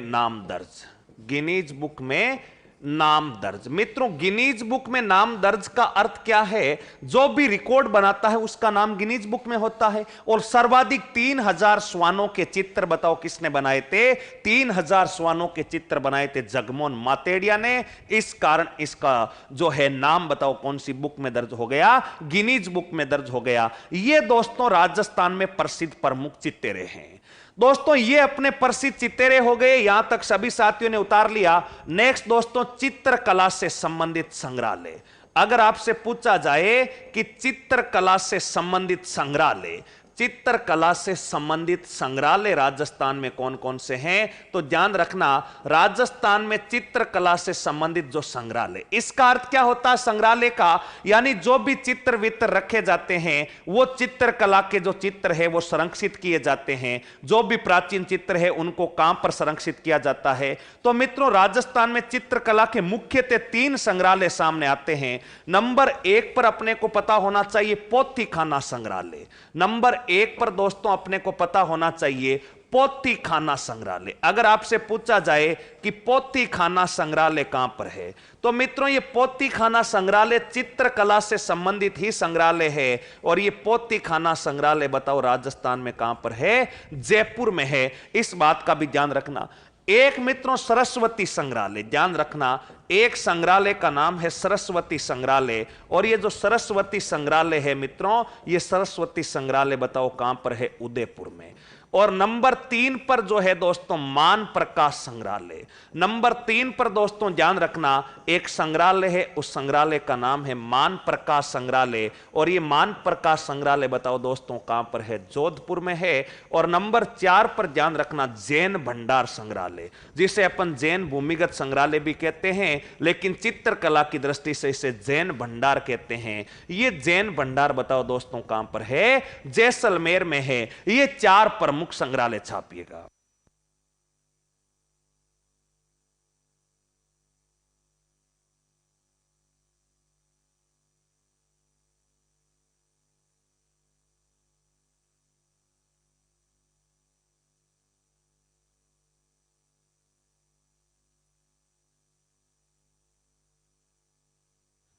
नाम दर्ज, गिनीज बुक में नाम दर्ज। मित्रों, गिनीज बुक में नाम दर्ज का अर्थ क्या है? जो भी रिकॉर्ड बनाता है उसका नाम गिनीज बुक में होता है। और सर्वाधिक 3000 श्वानों के चित्र बताओ किसने बनाए थे? 3000 श्वानों के चित्र बनाए थे जगमोहन मातेडिया ने। इस कारण इसका जो है नाम बताओ कौन सी बुक में दर्ज हो गया? गिनीज बुक में दर्ज हो गया। ये दोस्तों राजस्थान में प्रसिद्ध प्रमुख चित्तेरे हैं। दोस्तों ये अपने प्रसिद्ध चित्तेरे हो गए, यहां तक सभी साथियों ने उतार लिया। नेक्स्ट दोस्तों, चित्रकला से संबंधित संग्रहालय। अगर आपसे पूछा जाए कि चित्रकला से संबंधित संग्रहालय, चित्रकला से संबंधित संग्रहालय राजस्थान में कौन कौन से हैं, तो ध्यान रखना राजस्थान में चित्रकला से संबंधित जो संग्रहालय, इसका अर्थ क्या होता है संग्रहालय का? यानी जो भी चित्र वित्र रखे जाते हैं वो चित्रकला के जो चित्र है वो संरक्षित किए जाते हैं। जो भी प्राचीन चित्र है उनको कहां पर संरक्षित किया जाता है? तो मित्रों राजस्थान में चित्रकला के मुख्यतः 3 संग्रहालय सामने आते हैं। नंबर 1 पर अपने को पता होना चाहिए पोथी खाना संग्रहालय। नंबर 1 पर दोस्तों अपने को पता होना चाहिए पोथी खाना संग्रहालय। अगर आपसे पूछा जाए कि पोथी खाना संग्रहालय कहां पर है, तो मित्रों ये पोथी खाना संग्रहालय चित्रकला से संबंधित ही संग्रहालय है। और ये पोथी खाना संग्रहालय बताओ राजस्थान में कहां पर है? जयपुर में है। इस बात का भी ध्यान रखना। एक मित्रों सरस्वती संग्रहालय, ध्यान रखना एक संग्रहालय का नाम है सरस्वती संग्रहालय। और ये जो सरस्वती संग्रहालय है मित्रों, ये सरस्वती संग्रहालय बताओ कहां पर है? उदयपुर में। और नंबर 3 पर जो है दोस्तों मान प्रकाश संग्रहालय। नंबर 3 पर दोस्तों ध्यान रखना एक संग्रहालय है, उस संग्रहालय का नाम है मान प्रकाश संग्रहालय। और ये मान प्रकाश संग्रहालय बताओ दोस्तों कहां पर है? जोधपुर में है। और नंबर 4 पर ध्यान रखना जैन भंडार संग्रहालय, जिसे अपन जैन भूमिगत संग्रहालय भी कहते हैं, लेकिन चित्रकला की दृष्टि से इसे जैन भंडार कहते हैं। ये जैन भंडार बताओ दोस्तों कहां पर है? जैसलमेर में है। ये 4 प्रमुख संग्रहालय छापिएगा।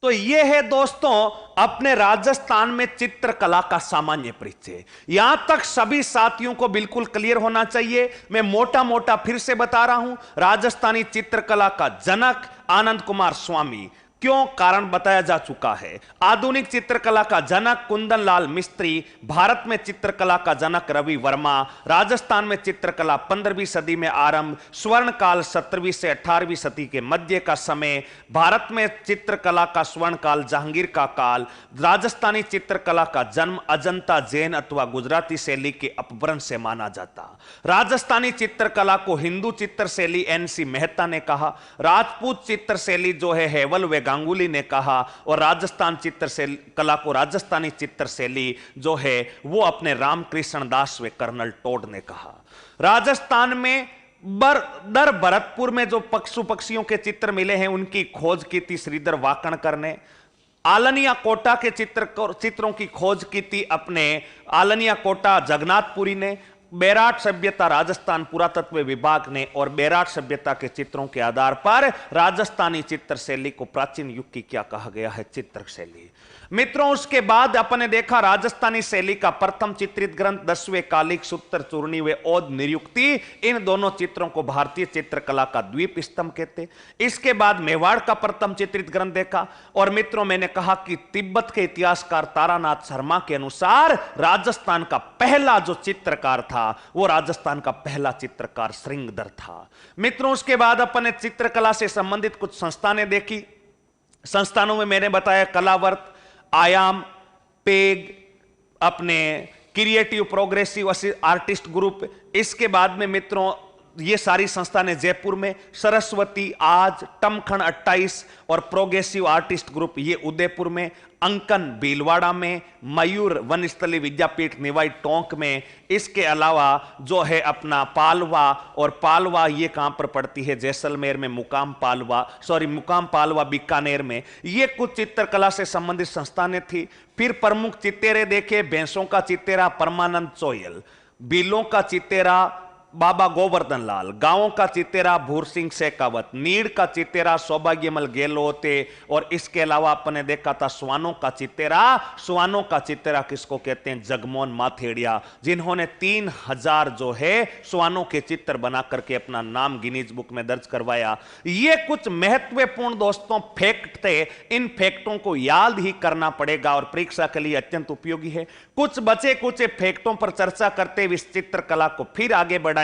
तो यह है दोस्तों अपने राजस्थान में चित्रकला का सामान्य परिचय। यहां तक सभी साथियों को बिल्कुल क्लियर होना चाहिए। मैं मोटा मोटा फिर से बता रहा हूं। राजस्थानी चित्रकला का जनक आनंद कुमार स्वामी, क्यों? कारण बताया जा चुका है। आधुनिक चित्रकला का जनक कुंदन लाल मिस्त्री, भारत में चित्रकला का जनक रवि वर्मा, राजस्थान में चित्रकला 15वीं सदी में आरंभ, स्वर्ण काल 17वीं से 18वीं सदी के मध्य का समय, भारत में चित्रकला का स्वर्ण काल जहांगीर का काल, राजस्थानी चित्रकला का जन्म अजंता जैन अथवा गुजराती शैली के अपभ्रंश से माना जाता। राजस्थानी चित्रकला को हिंदू चित्र शैली NC मेहता ने कहा, राजपूत चित्र शैली जो है हेवल वे गांगुली ने कहा, और राजस्थान चित्र कला को राजस्थानी चित्र शैली जो है वो अपने रामकृष्ण दास व कर्नल टोड ने कहा। राजस्थान में दर भरतपुर में जो पशु पक्षियों के चित्र मिले हैं उनकी खोज की थी श्रीधर वाकणकर ने। आलनिया कोटा के चित्रों की खोज की थी अपने आलनिया कोटा जगन्नाथपुरी ने। बेराट सभ्यता राजस्थान पुरातत्व विभाग ने, और बेराट सभ्यता के चित्रों के आधार पर राजस्थानी चित्र शैली को प्राचीन युग की क्या कहा गया है? चित्र शैली। मित्रों उसके बाद अपने देखा राजस्थानी शैली का प्रथम चित्रित ग्रंथ 10वें कालिक सूत्र चूर्णी व ओद निरुक्ति, इन दोनों चित्रों को भारतीय चित्रकला का द्वीप स्तंभ कहते। इसके बाद मेवाड़ का प्रथम चित्रित ग्रंथ देखा। और मित्रों मैंने कहा कि तिब्बत के इतिहासकार तारानाथ शर्मा के अनुसार राजस्थान का पहला जो चित्रकार था वो राजस्थान का पहला चित्रकार श्रृंगधर था। मित्रों उसके बाद अपने चित्रकला से संबंधित कुछ संस्थानें देखी। संस्थानों में मैंने बताया कलावर्त, आयाम, पेग, अपने क्रिएटिव प्रोग्रेसिव आर्टिस्ट ग्रुप। इसके बाद में मित्रों ये सारी संस्थानें जयपुर में, सरस्वती आज, टमखण 28 और प्रोग्रेसिव आर्टिस्ट ग्रुप ये उदयपुर में, अंकन भीलवाड़ा में, मयूर वनस्थली विद्यापीठ निवाई टोंक में, इसके अलावा जो है अपना पालवा, और पालवा ये कहां पर पड़ती है, जैसलमेर में, मुकाम पालवा बीकानेर में। ये कुछ चित्रकला से संबंधित संस्थानें थी। फिर प्रमुख चित्तेरे देखे, भैंसों का चित्तेरा परमानंद चोयल, बिलों का चित्तेरा बाबा गोवर्धन लाल, गांवों का चित्तेरा भूर सिंह शेखावत, नीड़ का चित्तेरा सौभाग्यमल गहलोते, और इसके अलावा अपने देखा था स्वानों का चित्तेरा किसको कहते हैं, जगमोहन माथेड़िया, जिन्होंने 3000 जो है स्वानों के चित्र बना करके अपना नाम गिनीज बुक में दर्ज करवाया। ये कुछ महत्वपूर्ण दोस्तों फैक्ट थे, इन फैक्टों को याद ही करना पड़ेगा और परीक्षा के लिए अत्यंत उपयोगी है। कुछ बचे कुछ फैक्टों पर चर्चा करते हुए इस चित्रकला को फिर आगे बढ़ाएंगे।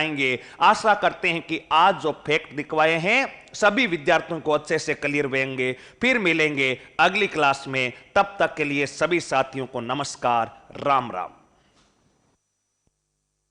आशा करते हैं कि आज जो फैक्ट दिखवाए हैं सभी विद्यार्थियों को अच्छे से क्लियर होंगे। फिर मिलेंगे अगली क्लास में, तब तक के लिए सभी साथियों को नमस्कार, राम राम।